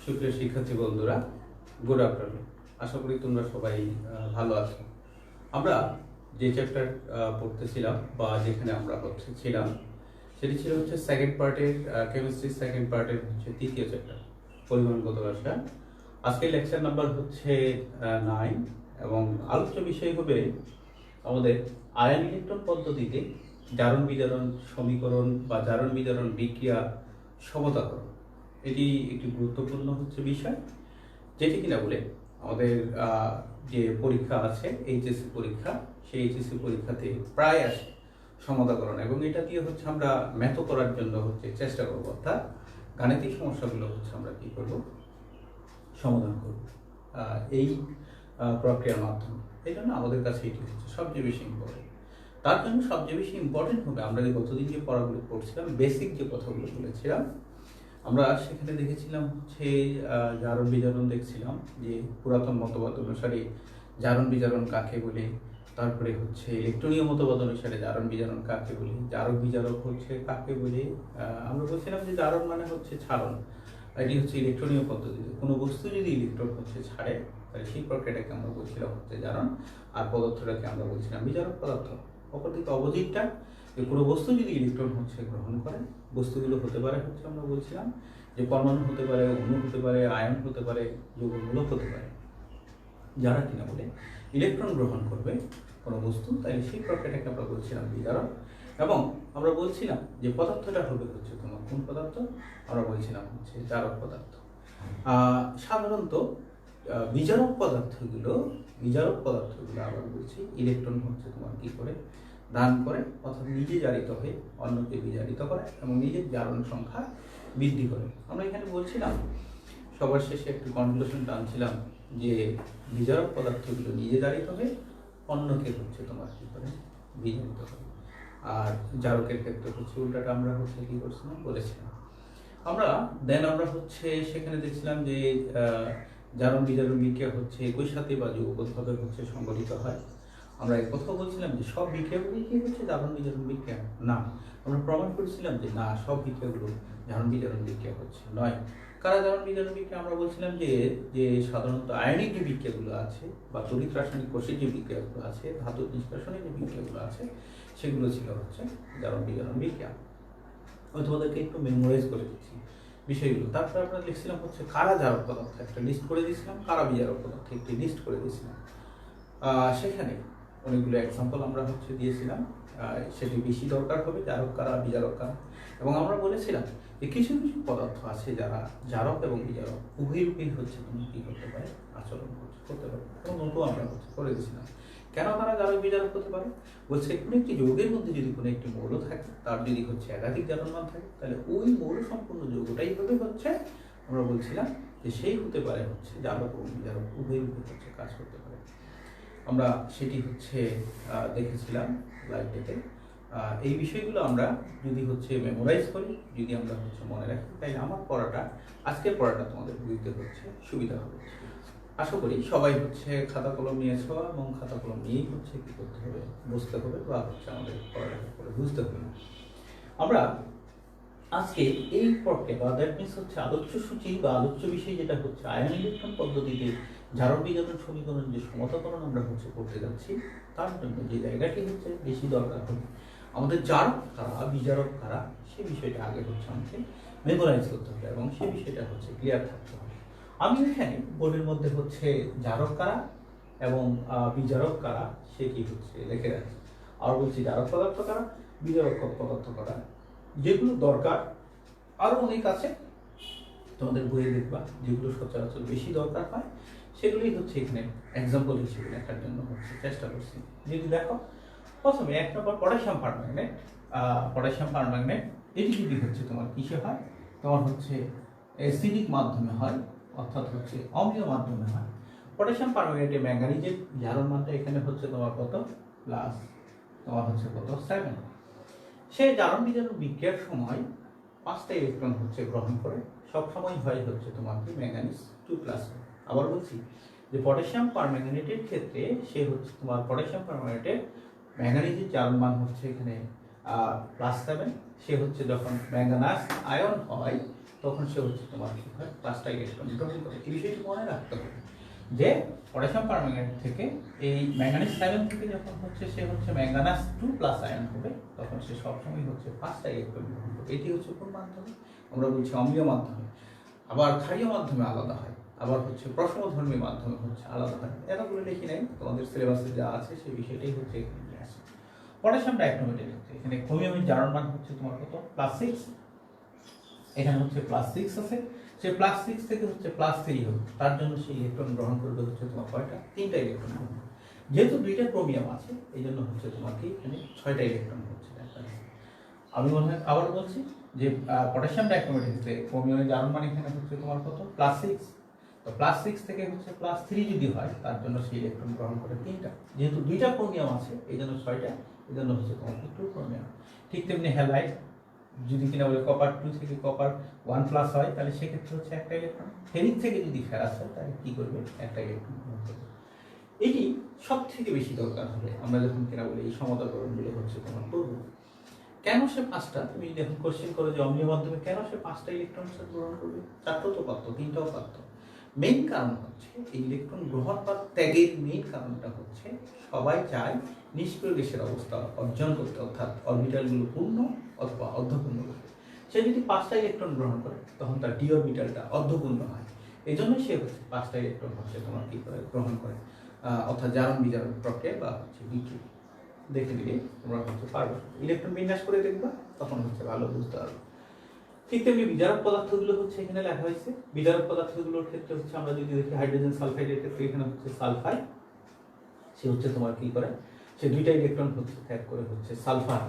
সুপ্রিয় শিক্ষার্থী বন্ধুরা, গুড আফটারনুন। আশা করি তোমরা সবাই ভালো আছো। আমরা যে চ্যাপ্টার পড়তেছিলাম বা যেখানে আমরা ছিলাম সেটি ছিল সেকেন্ড পার্টের কেমিস্ট্রি, সেকেন্ড পার্টের তৃতীয় চ্যাপ্টার পরিমাণগত রসায়ন। আজকের লেকচার নাম্বার 9 এবং আলোচ্য বিষয় হবে আমাদের আয়ন ইলেকট্রন পদ্ধতিতে জারণ বিজারণ সমীকরণ বা জারণ বিজারণ বিক্রিয়া সমতাকরণ। এটি একটি গুরুত্বপূর্ণ বিষয়, যেটি কিনা বলে আমাদের যে পরীক্ষা আছে এইচএসসি পরীক্ষা, সেই এইচএসসি পরীক্ষাতে প্রায় আসে সমতাকরণ, এবং এটা দিয়ে আমরা ম্যাথ করার জন্য চেষ্টা করবো, অর্থাৎ গাণিতিক সমস্যাগুলো আমরা কি করব, সমাধান করব এই প্রক্রিয়ার মাধ্যমে। এই জন্য আমাদের কাছে এটি সবচেয়ে বেশি ইম্পর্টেন্ট। তার জন্য সবচেয়ে বেশি ইম্পর্টেন্ট হবে আমরা গতদিন যে পড়াগুলো পড়ছিলাম, বেসিক যে কথাগুলো বলেছিলাম, আমরা সেখানে দেখেছিলাম জারণ বিজারণ দেখছিলাম যে পুরাতন মতবাদ অনুসারে জারণ বিজারণ কাকে বলে, তারপরে ইলেকট্রনীয় মতবাদ অনুসারে জারণ বিজারণ কাকে বলে, জারক বিজারক কাকে বলে। আমরা বলছিলাম যে জারণ মানে ছাড়ন। এটি ইলেকট্রনীয় পদ্ধতিতে কোনো বস্তু যদি ইলেকট্রন ছাড়ে, তাহলে সেই প্রক্রিয়াটাকে আমরা বলছিলাম জারণ, আর পদার্থটাকে আমরা বলছিলাম বিজারক পদার্থ। অপরদিকে অপোজিটটা, যে কোনো বস্তু যদি ইলেকট্রন গ্রহণ করে, বস্তুগুলো হতে পারে আমরা বলছিলাম যে পরমাণু হতে পারে, অণু হতে পারে, আয়ন হতে পারে, যৌগমূলক হতে পারে, যারা কিনা বলে ইলেকট্রন গ্রহণ করবে কোনো বস্তু, তাই সেই প্রক্রিয়াটাকে আমরা বলছিলাম বিজারক। এবং আমরা বলছিলাম যে পদার্থটা হবে তোমার কোন পদার্থ, আমরা বলছিলাম জারক পদার্থ। সাধারণত বিজারক পদার্থগুলো আবার বলছি ইলেকট্রন তোমার কি করে দান করে, অর্থাৎ নিজে জারিত হয়ে অন্যকে বিজারিত করে এবং নিজের জারণ সংখ্যা বৃদ্ধি করে। আমরা এখানে বলছিলাম সবার শেষে একটু কনক্লুশন টানছিলাম যে বিজারক পদার্থগুলো নিজে জারিত হয়ে অন্যকে তোমার কি করে বিজারিত করে, আর জারকের ক্ষেত্রে উল্টাটা আমরা কি করছিলাম বলেছিলাম। আমরা সেখানে দেখছিলাম যে জারণ বিজারণ বিক্রিয়া একই সাথে বা যৌগগতভাবে সংগঠিত হয়। আমরা এক কথা বলছিলাম যে সব বিক্রিয়াগুলি কি জারণ বিজারণ বিক্রিয়া না, আমরা প্রমাণ করেছিলাম যে না, সব বিক্রিয়াগুলো জারণ বিজারণ বিক্রিয়া নয়। কারা জারণ বিজারণ বিক্রিয়া? আমরা বলছিলাম যে সাধারণত আয়নিক যে বিক্রিয়াগুলো আছে বা তড়িৎ রাসায়নিক কোষের যে বিক্রিয়াগুলো আছে, ধাতু নিষ্কাশনের যে বিক্রিয়াগুলো আছে, সেগুলো ছিল জারণ বিজারণ বিক্রিয়া। আমি তোমাদেরকে একটু মেমোরাইজ করে দিচ্ছি বিষয়গুলো। তারপরে আমরা লিখছিলাম কারা জারক পদার্থ, একটা লিস্ট করে দিয়েছিলাম, কারা বিজারক পদার্থ একটি লিস্ট করে দিয়েছিলাম। সেখানে অনেকগুলো এক্সাম্পল আমরা দিয়েছিলাম, সেটি বেশি দরকার হবে জারক কারা বিজারক কারা। এবং আমরা বলেছিলাম যে কিছু কিছু পদার্থ আছে যারা জারক এবং বিজারক উভয় রূপেই তুমি কি করতে পারে, আচরণ করতে পারে। এবং নোটও আমরা করে দিয়েছিলাম কেন তারা জারক বিজারক হতে পারে। কোনো একটি যৌগের মধ্যে যদি কোনো একটি মৌল থাকে, তার যদি একাধিক জারণমান থাকে, তাহলে ওই মৌল সম্পূর্ণ যৌগটাই হবে আমরা বলছিলাম যে সেই হতে পারে জারক এবং বিজারক উভয় রূপে কাজ করতে পারে। আমরা সেটি দেখেছিলাম লাইভটাতে। এই বিষয়গুলো আমরা যদি মেমোরাইজ করি, যদি আমরা মনে রাখি, তাই আমার আজকের পড়াটা তোমাদের বুঝতে সুবিধা হবে। আশা করি সবাই খাতা কলম নিয়েছো এবং খাতা কলম নিয়েই কি করতে হবে, বুঝতে হবে বা আমাদের পড়ালেখা করে বুঝতে হবে। আমরা আজকে এই প্রক্রিয়া বা দ্যাট মিনস আলোচ্য সূচি বা আলোচ্য বিষয় যেটা আয়ন ইলেকট্রন পদ্ধতিতে জারণ বিজারণ সমীকরণ যে সমতাকরণ আমরা করতে যাচ্ছি, তার জন্য যে জায়গাটি বেশি দরকার হবে আমাদের জারক কারা বিজারক কারা, সেই বিষয়টা আগে আমাকে মেমোরাইজ করতে হবে এবং সেই বিষয়টা ক্লিয়ার থাকতে হবে। আমি এখানে বোর্ডের মধ্যে জারক কারা এবং বিজারক কারা সেটি লিখে রাখছি। আর বলছি জারক পদার্থ কারা, বিজারক পদার্থ কারা, যেগুলো দরকার আরো অনেক আছে, তোমাদের বইয়ে দেখবা যেগুলো সচরাচর বেশি দরকার হয়, সেগুলোই এখানে এক্সাম্পল হিসেবে লেখার জন্য চেষ্টা করছি। যদি দেখো প্রথমে 1 নম্বর পটাশিয়াম পারম্যাঙ্গনেট। পটাশিয়াম পারম্যাঙ্গনেট এটি যদি তোমার কিসে হয়, তোমার অ্যাসিডিক মাধ্যমে হয়, অর্থাৎ অম্লীয় মাধ্যমে হয়। পটাশিয়াম পারম্যাঙ্গনেটে ম্যাঙ্গানিজের জারণ মানটা এখানে তোমার কত প্লাস, তোমার কত 7। সে জারণ বিজারণ বিক্রিয়ার সময় 5টা ইলেকট্রন গ্রহণ করে, সব সময় হয় তোমার কি ম্যাঙ্গানিজ 2+। আবার বলছি যে পটাশিয়াম পারম্যাঙ্গনেটের ক্ষেত্রে সে তোমার পটাশিয়াম পারম্যাঙ্গনেটের ম্যাঙ্গানিজের জারণ মান এখানে +7। সে যখন ম্যাঙ্গানাস আয়ন হয় তখন সে হচ্ছে তোমার কি হয় পাঁচটা ইলেকট্রন গ্রহণ করে। এই বিষয়টি মনে রাখতে হবে যে পটাশিয়াম পারম্যাঙ্গানেট থেকে এই ম্যাঙ্গানিজ 7 থেকে যখন হচ্ছে সে হচ্ছে ম্যাঙ্গানাস 2+ আয়ন হবে, তখন সে সবসময় হচ্ছে পাঁচটা ইলেকট্রন গ্রহণ করবে। এটি হচ্ছে কোন মাধ্যমে? আমরা বলছি অম্লীয় মাধ্যমে, আবার ক্ষারীয় মাধ্যমে আলাদা হয়, আবার হচ্ছে প্রশমধর্মী মাধ্যমে হচ্ছে আলাদা হয়। এতগুলো লিখি নাই, তোমাদের সিলেবাসে যা আছে সেই বিষয়টাই হচ্ছে এখানে নিয়ে আসে। পটাশিয়াম ডাইক্রোমেটের ক্ষেত্রে এখানে ক্রোমিয়ামের জারণ মান হচ্ছে তোমার কত? +6, এখানে হচ্ছে +6 আছে, সে +6 থেকে হচ্ছে +3 হবে, তার জন্য সেই ইলেকট্রন গ্রহণ করবে হচ্ছে তোমার কয়টা? 3টা ইলেকট্রন গ্রহণ করবে। যেহেতু 2টা ক্রোমিয়াম আছে এই জন্য হচ্ছে তোমার কি এখানে 6টা ইলেকট্রন হচ্ছে। আমি মনে হয় আবার বলছি যে পটাশিয়াম ডাইক্রোমেটের ক্ষেত্রে ক্রোমিয়ামের জারণ মান এখানে হচ্ছে তোমার কত? +6, তো +6 থেকে হচ্ছে +3 যদি হয় তার জন্য সেই ইলেকট্রন গ্রহণ করে 3টা। যেহেতু 2টা ক্রোমিয়াম আছে এই জন্য 6টা, এই জন্য হচ্ছে তোমার 2 ক্রোমিয়াম। ঠিক তেমনি হ্যালাইড যদি কিনা বলে কপার 2 থেকে কপার 1+ হয় তাহলে সেক্ষেত্রে হচ্ছে একটা ইলেকট্রন। ফেরিক থেকে যদি ফেরাস হয় তাহলে কি করবে? একটা ইলেকট্রন গ্রহণ করবে। এটি সব থেকে বেশি দরকার হবে আমরা যখন কিনা বলে এই সমতাকরণগুলো হচ্ছে তোমার করবো। কেন সে পাঁচটা? তুমি যখন কোশ্চেন করো যে অম্লীয় মাধ্যমে কেন সে 5টা ইলেকট্রন গ্রহণ করবে? 4টাও তো পারত, 3টাও পারত। মেইন কারণ হচ্ছে এই ইলেকট্রন গ্রহণ বা ত্যাগের মেইন কারণটা হচ্ছে সবাই চায় নিষ্ক্রিয় গ্যাসের অবস্থা অর্জন করতে, অর্থাৎ অরবিটালগুলো পূর্ণ অথবা অর্ধপূর্ণ করতে। সে যদি 5টা ইলেকট্রন গ্রহণ করে তখন তার ডি অরবিটালটা অর্ধপূর্ণ হয়। এই জন্য সে হচ্ছে 5টা ইলেকট্রন হচ্ছে তোমার কি করে গ্রহণ করে, অর্থাৎ জারণ বিজারণ প্রক্রিয়া বা হচ্ছে বিক্রিয়া। দেখে নিলে তোমরা হচ্ছে পারবে, ইলেকট্রন বিন্যাস করে দেখবা তখন হচ্ছে ভালো বুঝতে পারবে। ঠিক তেমনি বিজারক পদার্থগুলো হচ্ছে এখানে লেখা হয়েছে। বিজারক পদার্থগুলোর ক্ষেত্রে হচ্ছে আমরা যদি দেখি হাইড্রোজেন সালফাইডের ক্ষেত্রে এখানে হচ্ছে সালফাইড, সে হচ্ছে তোমার কি করে? সে 2টা ইলেকট্রন হচ্ছে ত্যাগ করে হচ্ছে সালফার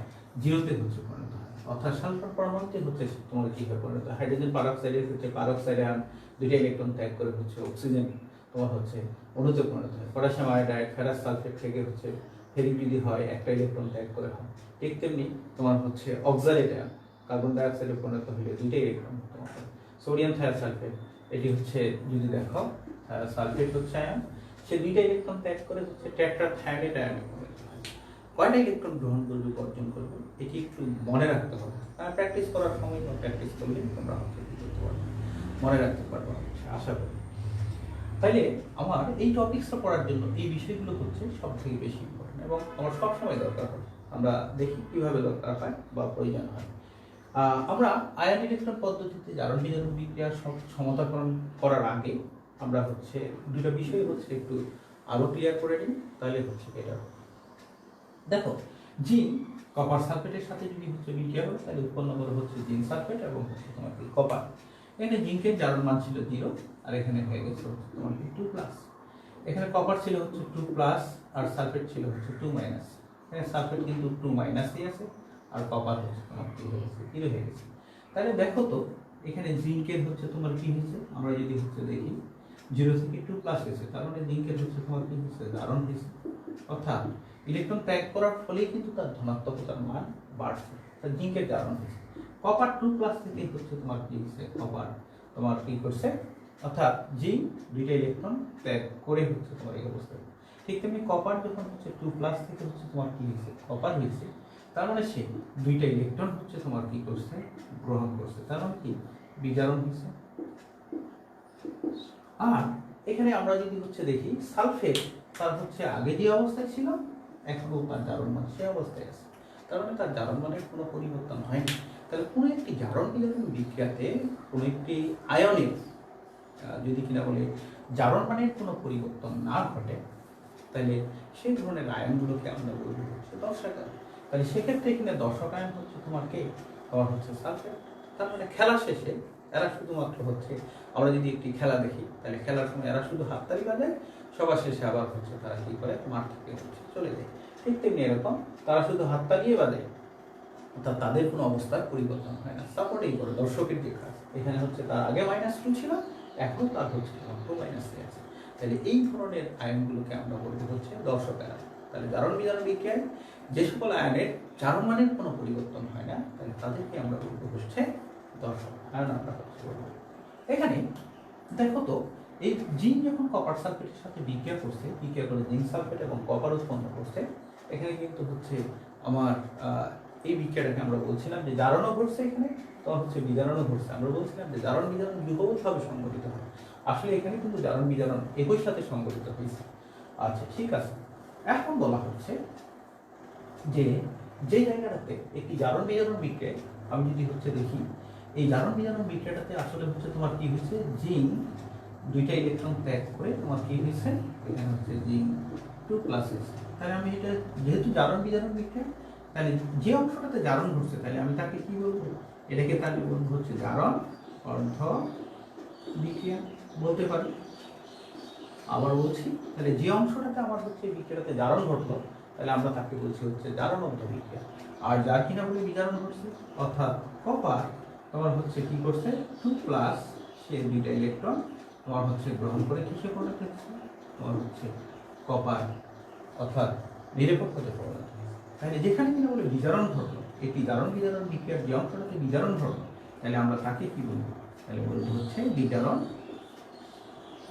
0-তে হচ্ছে পরিণত হয়, অর্থাৎ সালফার পরমাণুতে হচ্ছে তোমার কি হয় পরিণত হয়। হাইড্রোজেন পারঅক্সাইডের ক্ষেত্রে পারঅক্সাইড আয়ন 2টা ইলেকট্রন ত্যাগ করে হচ্ছে অক্সিজেন তোমার হচ্ছে অণুতে পরিণত হয়। পটাশিয়াম আয়োডাইড ফেরাস সালফেট থেকে হচ্ছে ফেরিক যদি হয় একটা ইলেকট্রন ত্যাগ করে হয়। ঠিক তেমনি তোমার হচ্ছে অক্সালেট আয়ন কার্বন ডাইঅক্সাইডে পরিণত হলে 2টা ইলেকট্রন তোমার। সোডিয়াম থায়োসালফেট এটি হচ্ছে যদি দেখো সালফেট হচ্ছে আয়ন, সে 2টা ইলেকট্রন ত্যাগ করে হচ্ছে টেট্রাথায়োনেট আয়ন। কয়টা ইলেকট্রন গ্রহণ করবে অর্জন করবে এটি একটু মনে রাখতে হবে। প্র্যাকটিস করার সময় বা প্র্যাকটিস করলে তোমরা হচ্ছে কি করতে পারবে, মনে রাখতে পারবে আশা করি। তাইলে আমার এই টপিকসটা পড়ার জন্য এই বিষয়গুলো হচ্ছে সব থেকে বেশি ইম্পর্টেন্ট এবং আমার সবসময় দরকার হয়। আমরা দেখি কিভাবে দরকার হয় বা প্রয়োজন হয়। আমরা আয়ন ইলেকট্রন পদ্ধতিতে জারণ বিজারণ বিক্রিয়ার সমতাকরণ করার আগে আমরা হচ্ছে 2টা বিষয় হচ্ছে একটু আরো ক্লিয়ার করে নিই, তাহলে হচ্ছে এটা। দেখো জিঙ্ক কপার সালফেটের সাথে যদি হচ্ছে বিক্রিয়া হয় তাহলে উৎপন্ন করে হচ্ছে জিঙ্ক সালফেট এবং হচ্ছে তোমার কপার। এখানে জিঙ্কের জারণ মান ছিল 0 আর এখানে হয়ে গেছে তোমার 2+। এখানে কপার ছিল হচ্ছে 2+ আর সালফেট ছিল হচ্ছে 2-। এখানে সালফেট কিন্তু 2- আছে আর কপার হচ্ছে তোমার 0 হয়ে গেছে। তাহলে দেখো তো এখানে জিঙ্কের হচ্ছে তোমার কি হয়েছে? আমরা যদি হচ্ছে দেখি 0 থেকে 2+ হয়েছে, তার মানে জিঙ্কের হচ্ছে তোমার কি হচ্ছে? জারণ হয়েছে, অর্থাৎ ইলেকট্রন ত্যাগ করার ফলেই কিন্তু তার ধনাত্মকতার মান বাড়ছে, তার জিঙ্কের জারণ হয়েছে। কপার 2+ থেকে হচ্ছে তোমার কি হচ্ছে? কপার তোমার কি করছে? অর্থাৎ জিঙ্ক 2টা ইলেকট্রন ত্যাগ করে হচ্ছে তোমার এই অবস্থা। ঠিক তেমনি কপার যখন হচ্ছে 2+ থেকে হচ্ছে তোমার কি হয়েছে? কপার হয়েছে, তার মানে সে 2টা ইলেকট্রন হচ্ছে তোমার কি করছে? গ্রহণ করছে, তার মানে কি বিজারণ হয়েছে। আর এখানে আমরা যদি হচ্ছে দেখি সালফেট তার হচ্ছে আগে যে অবস্থায় ছিল এখনো তার জারণ মান সে অবস্থায় আছে, তার মানে তার জারণ মানের কোনো পরিবর্তন হয়নি। তাহলে কোনো একটি জারণ বিজারণ বিক্রিয়াতে কোনো একটি আয়নের যদি কিনা বলে জারণ মানের কোনো পরিবর্তন না ঘটে তাহলে সেই ধরনের আয়নগুলোকে আমরা বলবো হচ্ছে দর্শক আয়ন। তাহলে সেক্ষেত্রে এখানে দর্শক আয়ন হচ্ছে তোমার কে? তোমার হচ্ছে সালফেট। তার মানে খেলা শেষে এরা শুধুমাত্র হচ্ছে, আমরা যদি একটি খেলা দেখি তাহলে খেলার সময় এরা শুধু হাততালি বাজায়, সবার শেষে আবার হচ্ছে তারা কি করে? মাঠ থেকে হচ্ছে চলে যায়। ঠিক তেমনি এরকম তারা শুধু হাততালিয়ে বাজায়, অর্থাৎ তাদের কোনো অবস্থার পরিবর্তন হয় না, সাপোর্টেই করে দর্শকের যে কাজ। এখানে হচ্ছে তার আগে -2 ছিল, এখন তার হচ্ছে 2- আছে। তাহলে এই ধরনের আয়নগুলোকে আমরা বলবো হচ্ছে দর্শক আয়ন। তাহলে জারণ বিজারণ বিক্রিয়ায় যে সকল আয়নের জারণ মানের কোনো পরিবর্তন হয় না তাহলে তাদেরকে আমরা বলবো হচ্ছে দর্শক আয়ন। আমরা হচ্ছে বলবো এখানে দেখো তো এই জিঙ্ক যখন কপার সালফেটের সাথে বিক্রিয়া করছে, বিক্রিয়া করে জিঙ্ক সালফেট এবং কপার উৎপন্ন করছে, এখানে কিন্তু হচ্ছে আমার এই বিক্রিয়াটাকে আমরা বলছিলাম যে জারণও ঘটছে এখানে, তখন হচ্ছে বিজারণও ঘটছে। আমরা বলছিলাম যে জারণ বিজারণ যুগলভাবে সংঘটিত হয়, আসলে এখানে কিন্তু জারণ বিজারণ একই সাথে সংঘটিত হয়েছে। আচ্ছা ঠিক আছে, এখন বলা হচ্ছে যে যে জায়গাটাতে একটি জারণ বিজারণ বিক্রিয়া, আমি যদি হচ্ছে দেখি এই জারণ বিজারণ বিক্রিয়াটাতে আসলে হচ্ছে তোমার কি হচ্ছে, জিঙ্ক দুইটা ইলেকট্রন ত্যাগ করে তোমার কি হয়েছে, এখানে হচ্ছে জিঙ্ক 2+s। তাহলে আমি এটা যেহেতু জারণ বিজারণ বিক্রিয়া, তাহলে যে অংশটাতে জারণ ঘটছে তাহলে আমি তাকে কি বলবো, এটাকে তাহলে বলবো হচ্ছে জারণ অর্ধ বিক্রিয়া বলতে পারি। আবার বলছি, তাহলে যে অংশটাতে আমার হচ্ছে বিক্রিয়াটাতে জারণ ঘটলো তাহলে আমরা তাকে বলছি হচ্ছে জারণ অর্ধ বিক্রিয়া। আর যার কিনা বলে বিজারণ ঘটছে, অর্থাৎ কপার তোমার হচ্ছে কি করছে 2+, সে দুইটা ইলেকট্রন তোমার হচ্ছে গ্রহণ করে কিসে পরিণত হচ্ছে, তোমার হচ্ছে কপার অর্থাৎ নিরপেক্ষতে পরিণত হচ্ছে। তাহলে যেখানে কিনা বলে বিজারণ ঘটলো, এটি জারণ বিজারণ বিক্রিয়ার যে অংশটাতে বিজারণ ঘটলো, তাহলে আমরা তাকে কি বলবো, তাহলে বলবো হচ্ছে বিজারণ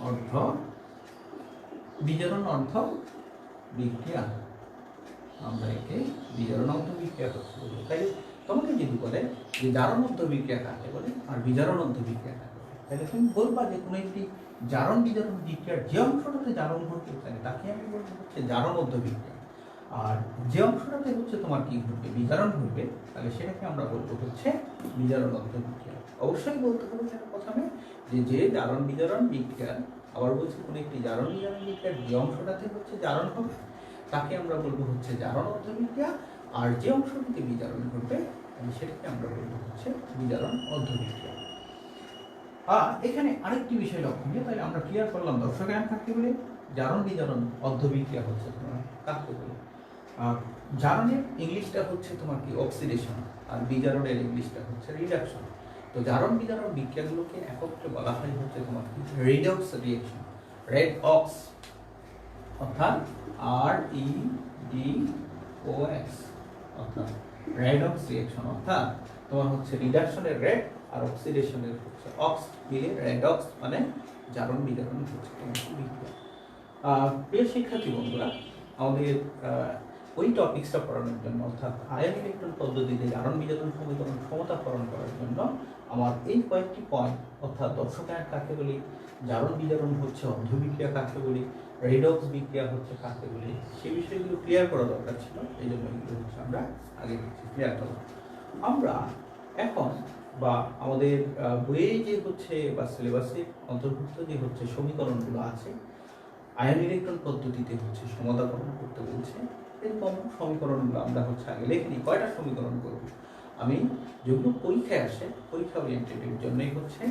অর্ধ বিক্রিয়া। আমরা একে বিজারণ অর্ধ বিক্রিয়া করতে বলবো। তাই তোমাকে যদি বলে যে জারণ অর্ধ বিক্রিয়া কাকে বলে আর বিজারণ অর্ধ বিক্রিয়া কাকে বলে, তাহলে তুমি বলবা যে কোনো একটি জারণ বিজারণ বিক্রিয়ার যে অংশটাতে জারণ ঘটবে তাহলে তাকে আমি বলবো হচ্ছে জারণ অর্ধ বিক্রিয়া। আর যে অংশটাতে হচ্ছে তোমার কি ঘটবে, বিজারণ ঘটবে, তাহলে সেটাকে আমরা বলবো হচ্ছে বিজারণ অর্ধ বিক্রিয়া। অবশ্যই বলতে হবে প্রথমে যে জারণ বিজারণ বিক্রিয়া, আবার বলছি কোনো একটি জারণ বিজারণ বিক্রিয়ার যে অংশটাতে হচ্ছে জারণ হবে তাকে আমরা বলবো হচ্ছে জারণ অর্ধ বিক্রিয়া, আর যে অংশটিতে বিজারণ ঘটবে সেটাকে আমরা বলবো হচ্ছে বিজারণ অর্ধ বিক্রিয়া। এখানে আরেকটি বিষয় লক্ষণীয়, তাহলে আমরা ক্লিয়ার করলাম দর্শকায়ন কাকে বলে, জারণ বিজারণ অর্ধ বিক্রিয়া হচ্ছে তোমার কাকে বলে। জারণের ইংলিশটা হচ্ছে তোমার কি অক্সিডেশন, আর বিজারণের ইংলিশটা হচ্ছে রিডাকশন। তো জারণ বিজারণ বিক্রিয়াগুলোকে একত্রে বলা হয় হচ্ছে তোমার কি রেডক্স রিঅ্যাকশন, রেড অক্স অর্থাৎ REDOX অর্থাৎ রেডক্স রিঅ্যাকশন, অর্থাৎ তোমার হচ্ছে রিডাকশনের রেড আর অক্সিডেশনের হচ্ছে অক্স মিলে রেডক্স, মানে জারণ বিজারণ হচ্ছে তোমার বিক্রিয়া। প্রিয় শিক্ষার্থী বন্ধুরা, আমাদের ওই টপিক্সটা পড়ানোর জন্য অর্থাৎ আয়ন ইলেকট্রন পদ্ধতিতে জারণ বিজারণ সমীকরণ সমতাকরণ করার জন্য আমার এই কয়েকটি পয়েন্ট অর্থাৎ দর্শকায়ন কাকে বলি, জারণ বিজারণ হচ্ছে অর্ধ বিক্রিয়া কাকে বলি, রেডক্স বিক্রিয়া হচ্ছে কাকে বলি, সেই বিষয়গুলো ক্লিয়ার করা দরকার ছিল। এই জন্য এগুলো হচ্ছে আমরা আগে ক্লিয়ার করলাম। আমরা এখন বা আমাদের বইয়ে যে হচ্ছে বা সিলেবাসে অন্তর্ভুক্ত যে হচ্ছে সমীকরণগুলো আছে, আয়ন ইলেকট্রন পদ্ধতিতে হচ্ছে সমতাকরণ করতে বলছে, এরকম সমীকরণগুলো আমরা হচ্ছে আগে লিখে নিই। কয়টা সমীকরণ করব আমি, যেগুলো পরীক্ষায় আসে, পরীক্ষা ওরিয়েন্টেডের জন্যই হচ্ছে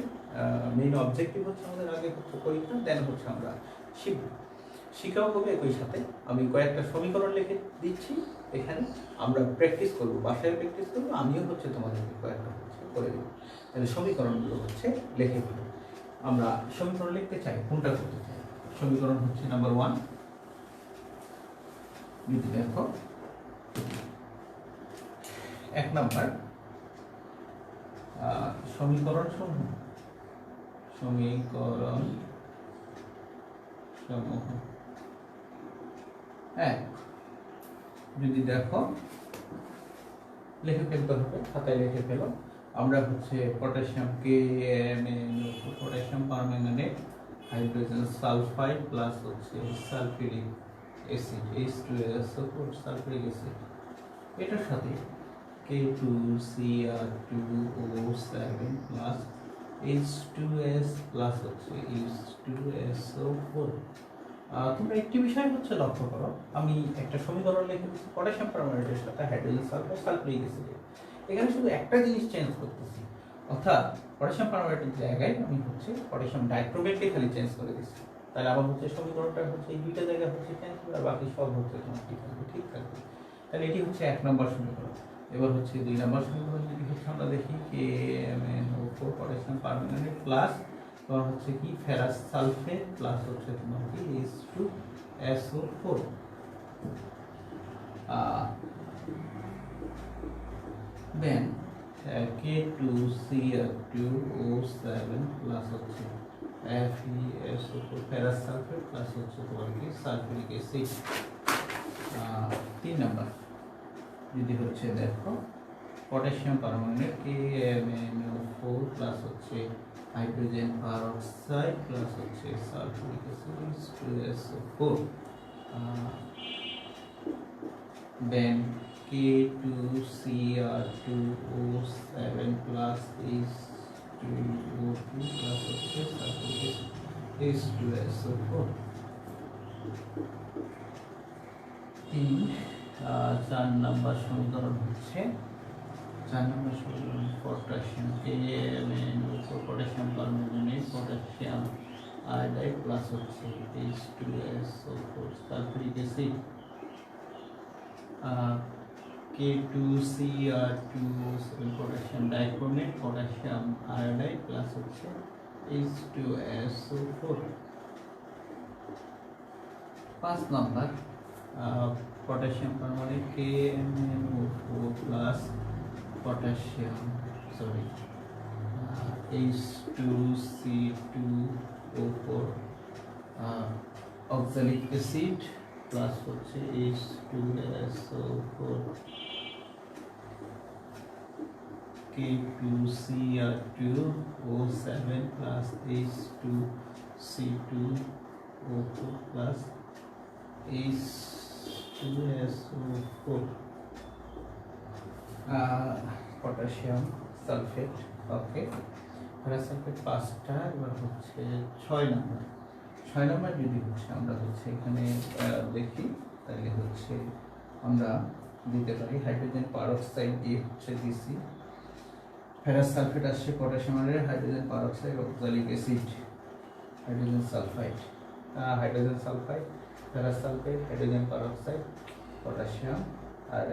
মেইন অবজেক্টিভ হচ্ছে আমাদের আগে হচ্ছে পরীক্ষা, দেন হচ্ছে আমরা শিখব, শিখাও হবে একই সাথে। আমি কয়েকটা সমীকরণ লিখে দিচ্ছি, এখানে আমরা প্র্যাকটিস করব, বাসায় প্র্যাকটিস করবো, আমিও হচ্ছে তোমাদেরকে কয়েকটা হচ্ছে করে দেবো। তাহলে সমীকরণগুলো হচ্ছে লিখে দেবো। আমরা সমীকরণ লিখতে চাই, কোনটা করতে চাই? সমীকরণ হচ্ছে নাম্বার 1, যদি দেখো 1 নাম্বার সমীকরণ সমূহ যদি দেখো লিখে ফেলতে হবে, খাতায় লিখে ফেলো। আমরা হচ্ছে potassium potassium permanganate hydrogen sulphide plus হচ্ছে sulphuric acid H2SO4 sulphuric acid, এটার সাথে K2Cr2O7 প্লাস H2S প্লাস হচ্ছে H2SO4। তোমরা একটি বিষয় হচ্ছে লক্ষ্য করো, আমি একটা সমীকরণ লিখে দিচ্ছি পটাশিয়াম পারম্যাঙ্গানেটের সাথে হাইড্রোজেন সালফাইড সালফিউরিক অ্যাসিড, এখানে শুধু একটা জিনিস চেঞ্জ করতেছি, অর্থাৎ পটাশিয়াম পারম্যাঙ্গানেটের জায়গায় আমি হচ্ছে পটাশিয়াম ডাইক্রোমেটকে খালি চেঞ্জ করে দিচ্ছি। তাহলে আমার হচ্ছে সমীকরণটা হচ্ছে এই দুইটা জায়গায় হচ্ছে চেঞ্জ করে, আর বাকি সব হচ্ছে তোমার ঠিক থাকবে, ঠিক থাকবে। তাহলে এটি হচ্ছে 1 নম্বর সমীকরণ। এবার হচ্ছে 2 নম্বর সমীকরণ যদি হচ্ছে আমরা দেখি KMnO4 পটাশিয়াম পারম্যাঙ্গানেট প্লাস তোমার হচ্ছে কি ফেরাস সালফেট প্লাস হচ্ছে তোমার কি H2SO4, দেন K2Cr2O7 প্লাস হচ্ছে FeSO4 ফেরাস সালফেট প্লাস হচ্ছে তোমার কি সালফিউরিক অ্যাসিড। 3 নাম্বার যদি হচ্ছে দেখো পটাশিয়াম পারমাণবিক KMnO4 প্লাস হচ্ছে হাইড্রোজেন পারঅক্সাইড প্লাস হচ্ছে sulphuric acid H2SO4 then K2Cr2O7 plus H2O2 plus হচ্ছে সালফিউরিক অ্যাসিড H2SO4 4 নম্বর সমীকরণ হচ্ছে 4 নম্বর সমীকরণ potassium KMnO4 potassium permanganate potassium iodide plus হচ্ছে H2SO4 sulphuric acid K2Cr2O7 potassium dichromate potassium iodide plus হচ্ছে H2SO4 5 নম্বর potassium permanganate KMnO4 plus potassium H2C2O4 oxalic acid plus হচ্ছে H2SO4 K2Cr2O7 plus H2C2O4 plus H2SO4 potassium sulphate okay ferrous sulphate 5টা এবার হচ্ছে 6 নম্বর যদি হচ্ছে আমরা হচ্ছে এখানে দেখি তাহলে হচ্ছে আমরা দিতে পারি হাইড্রোজেন পারঅক্সাইড দিয়ে হচ্ছে দিছি ফেরাস সালফেট আসছে পটাশিয়ামের hydrogen peroxide oxalic acid hydrogen sulphide ferrous sulphate hydrogen peroxide potassium আর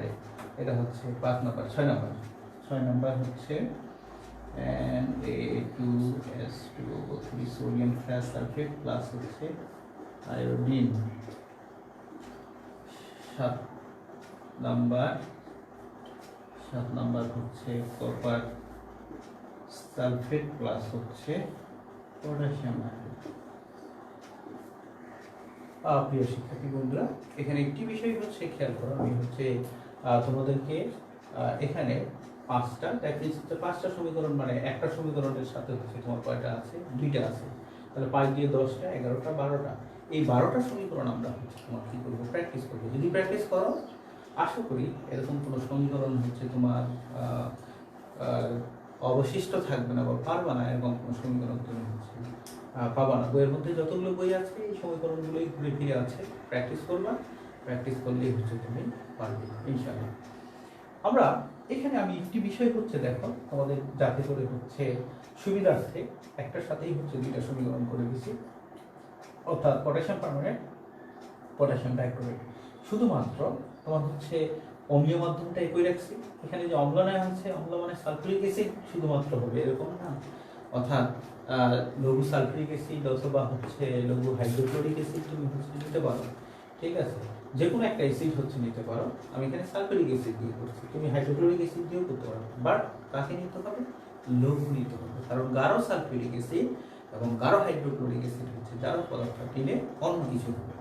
এটা হচ্ছে 5 নম্বর 6 নম্বর হচ্ছে Na2S2O3 sodium ferrous sulphate plus হচ্ছে আয়োডিন 7 নম্বর হচ্ছে কপার সালফেট প্লাস হচ্ছে পটাশিয়াম আয়োডাইড প্রিয় শিক্ষার্থী বন্ধুরা এখানে একটি বিষয় হচ্ছে খেয়াল করো আমি হচ্ছে তোমাদেরকে এখানে 5টা সমীকরণ মানে একটা সমীকরণের সাথে হচ্ছে তোমার কয়টা আছে 2টা আছে তাহলে 5 দিয়ে 10টা 11টা 12টা এই 12টা সমীকরণ আমরা হচ্ছে তোমার কি করবো প্র্যাকটিস করবো যদি প্র্যাকটিস করো আশা করি এরকম কোনো সমীকরণ হচ্ছে তোমার অবশিষ্ট থাকবে না বা পারবা না এরকম কোনো সমীকরণ তুমি হচ্ছে পাবা না বইয়ের মধ্যে যতগুলো বই আছে এই সমীকরণগুলোই ঘুরে ফিরে আছে প্র্যাকটিস করবা প্র্যাকটিস করলেই হচ্ছে তুমি পারবে ইনশাআল্লাহ আমরা এখানে আমি একটি বিষয় হচ্ছে দেখো আমাদের যাতে করে হচ্ছে সুবিধার্থে একটার সাথেই হচ্ছে 2টা সমীকরণ করে দিছি অর্থাৎ পটাশিয়াম পারম্যাঙ্গানেট পটাশিয়াম ডাইক্রোমেট শুধুমাত্র তোমার হচ্ছে অম্লীয় মাধ্যমটা একই রাখছি এখানে যে অম্ল নেওয়া হচ্ছে অম্ল মানে সালফিউরিক অ্যাসিড শুধুমাত্র হবে এরকম না অর্থাৎ লঘু সালফিউরিক অ্যাসিড অথবা হচ্ছে লঘু হাইড্রোক্লোরিক অ্যাসিড তুমি হচ্ছে নিতে পারো ঠিক আছে যে কোনো একটা অ্যাসিড হচ্ছে নিতে পারো আমি এখানে সালফিউরিক অ্যাসিড দিয়ে করছি তুমি হাইড্রোক্লোরিক অ্যাসিড দিয়েও করতে পারো বাট কাকে নিতে হবে লঘু নিতে হবে কারণ গাঢ় সালফিউরিক অ্যাসিড এবং গাঢ় হাইড্রোক্লোরিক অ্যাসিড হচ্ছে যার পদার্থ দিলে অন্য কিছু হবে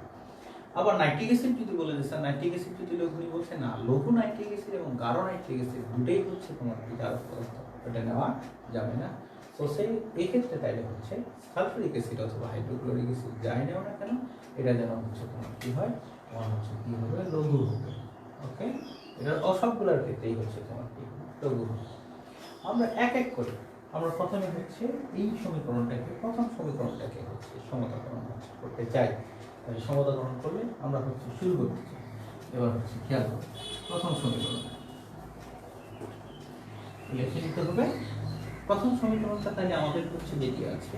আবার নাইট্রিক অ্যাসিড যদি বলে দিচ্ছে নাইট্রিক অ্যাসিড যদি লঘুনি বলছে না লঘু নাইট্রিক অ্যাসিড এবং গাঢ় নাইট্রিক অ্যাসিড দুটোই হচ্ছে তোমার কি গাঢ় পদার্থ এটা নেওয়া যাবে না তো সেই এই ক্ষেত্রে তাইলে হচ্ছে সালফিউরিক অ্যাসিড অথবা হাইড্রোক্লোরিক অ্যাসিড যাই নেও না কেন এটা যেন হচ্ছে তোমার কি হয় তোমার হচ্ছে কি হবে লঘু হবে ওকে এটা সবগুলোর ক্ষেত্রেই হচ্ছে তোমার কি লঘু হবে আমরা এক এক করে আমরা প্রথমে হচ্ছে এই সমীকরণটাকে প্রথম সমীকরণটাকে হচ্ছে সমতাকরণ করতে চাই তাই সমতাকরণ করলে আমরা হচ্ছে শুরু করতে চাই এবার হচ্ছে খেয়াল করো প্রথম সমীকরণ লিখে নিতে হবে প্রথম সমীকরণটা তাহলে আমাদের হচ্ছে যেটি আছে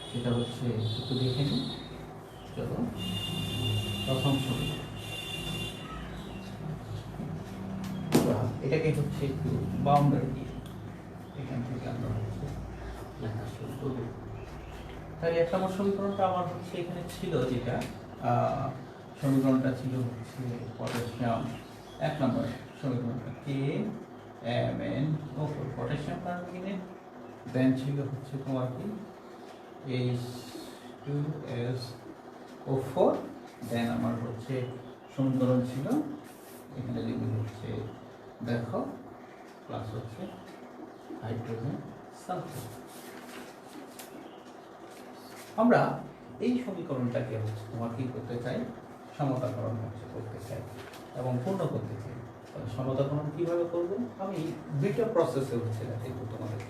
সেটা হচ্ছে একটু দেখে নিই চলো প্রথম সমীকরণ এটাকে হচ্ছে একটু বাউন্ডারি দিয়ে এখান থেকে আমরা হচ্ছে লেখা শুরু করবো তাই 1 নম্বর সমীকরণটা আমার হচ্ছে এখানে ছিল যেটা সমীকরণটা ছিল হচ্ছে পটাশিয়াম 1 নম্বর সমীকরণটা KMnO4 পটাশিয়াম পারম্যাঙ্গানেট দেন ছিল হচ্ছে তোমার কি H2SO4 দেন আমার হচ্ছে সমীকরণ ছিল এখানে যদি হচ্ছে দেখো প্লাস হচ্ছে হাইড্রোজেন সালফাইড। আমরা এই সমীকরণটাকে হচ্ছে তোমার কি করতে চাই, সমতাকরণ হচ্ছে করতে চাই এবং পূর্ণ করতে চাই। তাহলে সমতাকরণ কিভাবে করবো, আমি দুইটা প্রসেসে হচ্ছে দেখবো তোমাদের,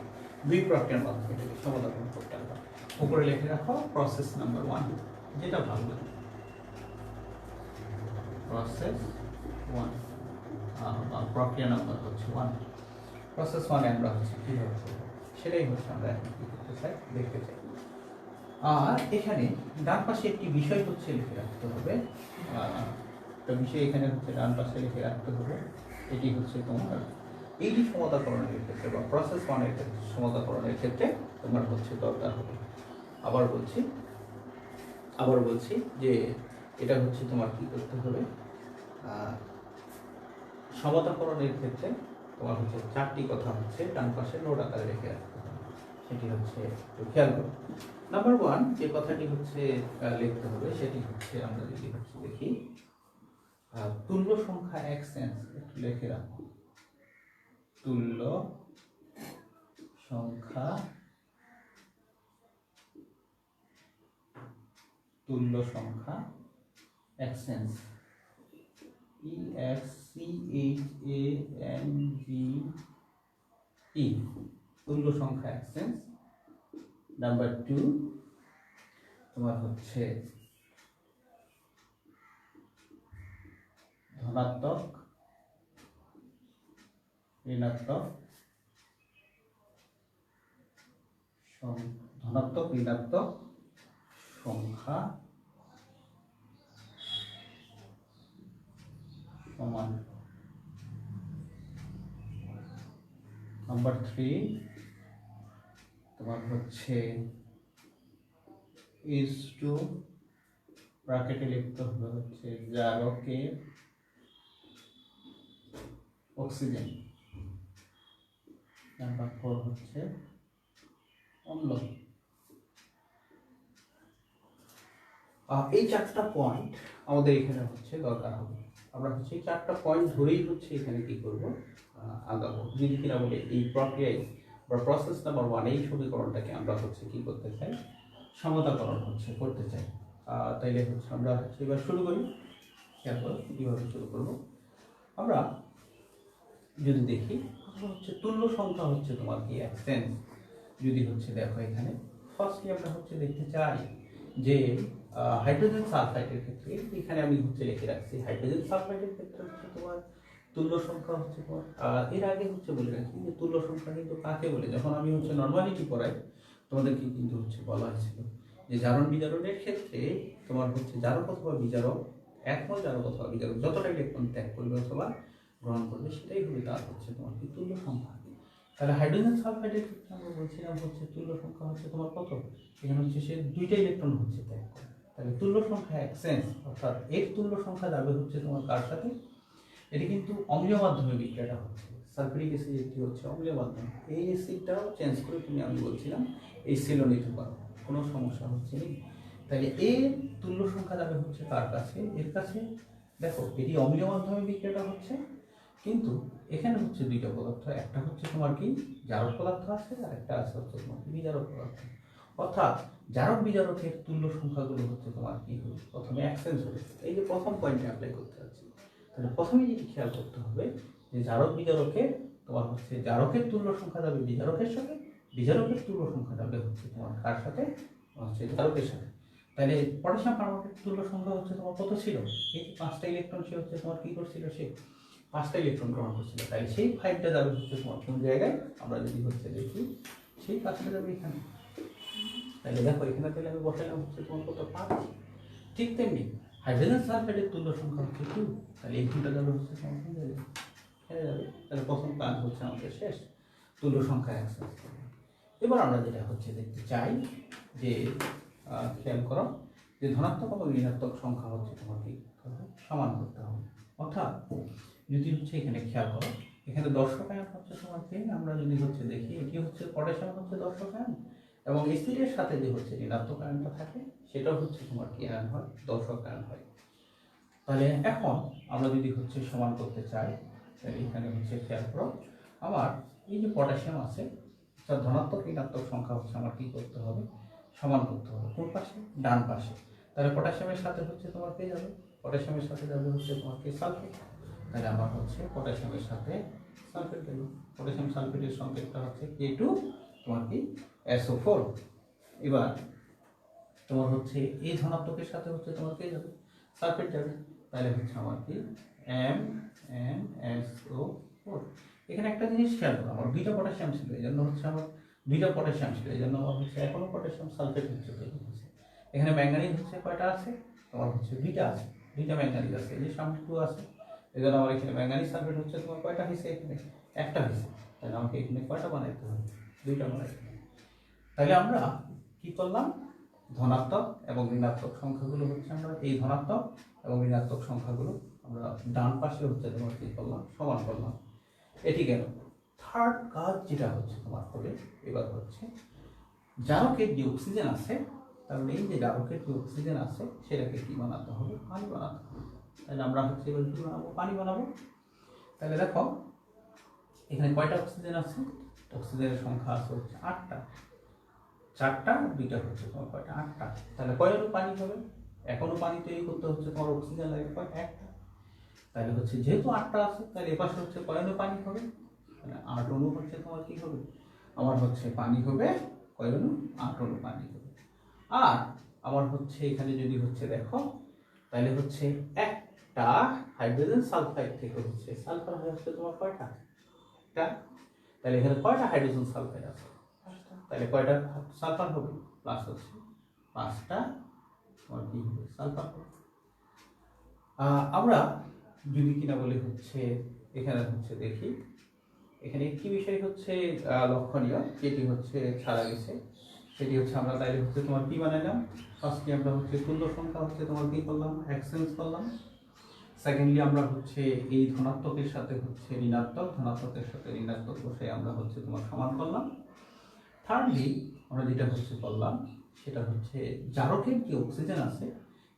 দুই প্রক্রিয়ার মাধ্যমে এটাকে সমতাকরণ করতে হবে। উপরে লিখে রাখো প্রসেস নাম্বার 1, যেটা ভালো লাগে, প্রসেস 1 প্রক্রিয়া নাম্বার হচ্ছে 1। প্রসেস 1 আমরা হচ্ছে কীভাবে করবো সেটাই হচ্ছে আমরা এখন কী করতে চাই, দেখতে চাই। আর এখানে ডান পাশে একটি বিষয় হচ্ছে লিখে রাখতে হবে, একটা বিষয় এখানে হচ্ছে ডান পাশে লিখে রাখতে হবে। এটি হচ্ছে তোমার এইটি সমতাকরণের ক্ষেত্রে বা প্রসেস 1 এর ক্ষেত্রে, সমতাকরণের ক্ষেত্রে তোমার হচ্ছে দরকার হবে। আবার বলছি যে এটা হচ্ছে তোমার কি করতে হবে, সমতাকরণের ক্ষেত্রে তোমার হচ্ছে 4টি কথা হচ্ছে ডান পাশে নোট আকারে রেখে রাখতে হবে। সেটি হচ্ছে একটু খেয়াল করো। নাম্বার 1 যে কথাটি হচ্ছে লিখতে হবে সেটি হচ্ছে, আমরা যদি হচ্ছে দেখি তুল্য সংখ্যা এক্সেন্স, একটু লিখে রাখো, তুল্য সংখ্যা এক্সেন্স, EXCHANGE, তুল্য সংখ্যা এক্সেন্স। নাম্বার 2 তোমার হচ্ছে ধনাত্মক ঋণাত্মক সংখ্যা সমান। নাম্বার 3 তোমার হচ্ছে ইজ টু, ব্র্যাকেটে লিখতে হবে হচ্ছে জারকে অক্সিজেন। নাম্বার 4 হচ্ছে অম্ল। এই 4টা পয়েন্ট আমাদের এখানে হচ্ছে দরকার হবে। আমরা হচ্ছে এই 4টা পয়েন্ট ধরেই হচ্ছে এখানে কি করব, আগাবো। যদি কিনা বলে এই প্রক্রিয়ায় বা প্রসেস নাম্বার 1 এই সমীকরণটাকে আমরা হচ্ছে কি করতে চাই, সমতাকরণ হচ্ছে করতে চাই। তাইলে হচ্ছে আমরা হচ্ছে এবার শুরু করি। খেয়াল করো কীভাবে শুরু করব। আমরা যদি দেখি হচ্ছে তুল্য সংখ্যা হচ্ছে তোমার কি এক্সেন্স। যদি হচ্ছে দেখো এখানে ফার্স্টলি আমরা হচ্ছে দেখতে চাই যে হাইড্রোজেন সালফাইডের ক্ষেত্রে, এখানে আমি হচ্ছে লিখে রাখছি হাইড্রোজেন সালফাইডের ক্ষেত্রে হচ্ছে তোমার তুল্য সংখ্যা হচ্ছে তোমার, এর আগে হচ্ছে বলে রাখি যে তুল্য সংখ্যা কিন্তু কাকে বলে, যখন আমি হচ্ছে নর্মালিটি পড়াই তোমাদেরকে কিন্তু হচ্ছে বলা হয়েছিল যে জারণ বিজারণের ক্ষেত্রে তোমার হচ্ছে জারক অথবা বিজারক, একমল জারক অথবা বিজারক যতটা ইলেকট্রন ত্যাগ করবে অথবা গ্রহণ করবে সেটাই হবে তার হচ্ছে তোমার কি তুল্য সংখ্যা। তাহলে হাইড্রোজেন সালফাইডের ক্ষেত্রে আমরা বলছিলাম হচ্ছে তুল্য সংখ্যা হচ্ছে তোমার কত, এখানে হচ্ছে সে 2টা ইলেকট্রন হচ্ছে ত্যাগ করে। তাহলে তুল্য সংখ্যা এক্সচেঞ্জ, অর্থাৎ এর তুল্য সংখ্যা যাবে হচ্ছে তোমার কার সাথে, এটি কিন্তু অম্লীয় মাধ্যমে বিক্রিয়াটা হচ্ছে, সালফিউরিক অ্যাসিড একটি হচ্ছে অম্লীয় মাধ্যম। এই অ্যাসিডটাও চেঞ্জ করে তুমি, আমি বলছিলাম এই সেলও নিতে পারো, কোনো সমস্যা হচ্ছে নেই। তাহলে এর তুল্য সংখ্যা যাবে হচ্ছে কার কাছে, এর কাছে। দেখো এটি অম্লীয় মাধ্যমে বিক্রিয়াটা হচ্ছে, কিন্তু এখানে হচ্ছে 2টা পদার্থ, একটা হচ্ছে তোমার কি জারক পদার্থ আছে আর একটা আছে হচ্ছে তোমার কি বিজারক পদার্থ। অর্থাৎ জারক বিজারকের তুল্য সংখ্যাগুলো হচ্ছে তোমার কি হবে, প্রথমে এক্সচেঞ্জ হবে। এই যে প্রথম পয়েন্টে অ্যাপ্লাই করতে যাচ্ছি, তাহলে প্রথমে যেটি খেয়াল করতে হবে যে জারক বিজারকের তোমার হচ্ছে জারকের তুল্য সংখ্যা যাবে বিজারকের সাথে, বিজারকের তুল্য সংখ্যা যাবে হচ্ছে তোমার কার সাথে, হচ্ছে জারকের সাথে। তাহলে পটাশিয়াম পারমাণবিক তুল্য সংখ্যা হচ্ছে তোমার কত ছিল, এই 5টা ইলেকট্রন সে হচ্ছে তোমার কি করছিল, সে 5টা ইলেকট্রন গ্রহণ করছিল। তাই সেই 5টা যাবে হচ্ছে তোমার কোন জায়গায়, আমরা যদি হচ্ছে দেখি সেই 5টা যাবে এখানে। তাহলে দেখো এখানে তাহলে আমি বসালাম হচ্ছে তোমার কত 5। ঠিক তেমনি হাইড্রোজেন সালফাইডের তুল্য সংখ্যা হচ্ছে 2, তাহলে এই 2টা যাবে হচ্ছে তোমার কোন জায়গায়, এখানে যাবে। তাহলে প্রথম কাজ হচ্ছে আমাদের শেষ, তুল্য সংখ্যা এক্সচেঞ্জ করবে। এবার আমরা যেটা হচ্ছে দেখতে চাই যে খেয়াল করো যে ধনাত্মক এবং ঋণাত্মক সংখ্যা হচ্ছে তোমাকে সমান করতে হবে। অর্থাৎ যদি হচ্ছে এখানে খেয়াল করো, এখানে দর্শক আয়ন হচ্ছে তোমাকে, আমরা যদি হচ্ছে দেখি এটি হচ্ছে পটাশিয়াম হচ্ছে দর্শক আয়ন, এবং এসিডের সাথে যে হচ্ছে ঋণাত্মক আয়নটা থাকে সেটাও হচ্ছে তোমার কি আয়ন হয়, দর্শক আয়ন হয়। তাহলে এখন আমরা যদি হচ্ছে সমান করতে চাই, তাহলে এখানে হচ্ছে খেয়াল করো, আমার এই যে পটাশিয়াম আছে, তার ধনাত্মক ঋণাত্মক সংখ্যা হচ্ছে আমার কি করতে হবে, সমান করতে হবে। কোন পাশে? ডান পাশে। তাহলে পটাশিয়ামের সাথে হচ্ছে তোমার কে যাবে, পটাশিয়ামের সাথে যাবে হচ্ছে তোমার কি সালফেট। তাহলে আমার হচ্ছে পটাশিয়ামের সাথে সালফেট গেল। পটাশিয়াম সালফেটের সংকেতটা হচ্ছে K2 তোমার কি SO4। এবার তোমার হচ্ছে এই ধনাত্মকের সাথে হচ্ছে তোমার কে যাবে, সালফেট যাবে। তাহলে হচ্ছে আমার কি MnSO4। এখানে একটা জিনিস খেয়াল করো, আমার দুইটা পটাশিয়াম ছিল, এই জন্য হচ্ছে আমার দুইটা পটাশিয়াম ছিল, এই জন্য আমার হচ্ছে এখনো পটাশিয়াম সালফেট হচ্ছে তৈরি হচ্ছে। এখানে ম্যাঙ্গানিজ হচ্ছে কয়টা আছে, তোমার হচ্ছে দুইটা আছে, দুইটা ম্যাঙ্গানিজ আছে, এই যে সামনে 2 আছে, এই জন্য আমার এখানে ম্যাঙ্গানিজ সালফেট হচ্ছে তোমার কয়টা হয়েছে, এখানে একটা হয়েছে। তাহলে আমাকে এখানে কয়টা বানাইতে হবে, দুইটা বানাইতে হবে। তাহলে আমরা কি করলাম, ধনাত্মক এবং ঋণাত্মক সংখ্যাগুলো হচ্ছে আমরা এই ধনাত্মক এবং ঋণাত্মক সংখ্যাগুলো আমরা ডান পাশে হচ্ছে তোমার কি করলাম, সমান করলাম। এটি গেল। থার্ড কাজ যেটা হচ্ছে তোমার হবে, এবার হচ্ছে জারকের যে অক্সিজেন আছে, তার মানে এই যে জারকের যে অক্সিজেন আছে সেটাকে কি বানাতে হবে, পানি বানাতে হবে। তাহলে আমরা হচ্ছে এবার কি বানাবো, পানি বানাবো। তাহলে দেখো এখানে কয়টা অক্সিজেন আছে, অক্সিজেনের সংখ্যা আছে হচ্ছে 8টা, 4টা, 2টা হচ্ছে তোমার কয়টা, 8টা। তাহলে কয় অণু পানি হবে, এক অণু পানি তৈরি করতে হচ্ছে তোমার অক্সিজেন লাগে কয়, 1টা। তাহলে হচ্ছে যেহেতু 8টা আছে, তাহলে এপাশে হচ্ছে কয় অণু পানি হবে, তাহলে 8 অণু হচ্ছে তোমার কি হবে, আমার হচ্ছে পানি হবে কয় অণু, 8 অণু পানি হবে। আর আমার হচ্ছে এখানে যদি হচ্ছে দেখো, তাহলে হচ্ছে একটা হাইড্রোজেন সালফাইড থেকে হচ্ছে সালফার হচ্ছে তোমার কয়টা, একটা। তাহলে এখানে কয়টা হাইড্রোজেন সালফাইড আছে, 5টা। তাহলে কয়টা সালফার হবে, প্লাস হচ্ছে 5টা তোমার কি হবে, সালফার হবে। আমরা যদি কিনা বলে হচ্ছে এখানে হচ্ছে দেখি, এখানে একটি বিষয় হচ্ছে লক্ষণীয়, যেটি হচ্ছে ছাড়া গেছে, সেটি হচ্ছে আমরা তাইলে হচ্ছে তোমার কি বানাইলাম, ফার্স্টলি আমরা হচ্ছে তুল্য সংখ্যা হচ্ছে তোমার কি করলাম, এক্সচেঞ্জ করলাম। সেকেন্ডলি আমরা হচ্ছে এই ধনাত্মকের সাথে হচ্ছে ঋণাত্মক, ধনাত্মকের সাথে ঋণাত্মক বসে আমরা হচ্ছে তোমার সমান করলাম। থার্ডলি আমরা যেটা হচ্ছে করলাম, সেটা হচ্ছে জারকের যে অক্সিজেন আছে,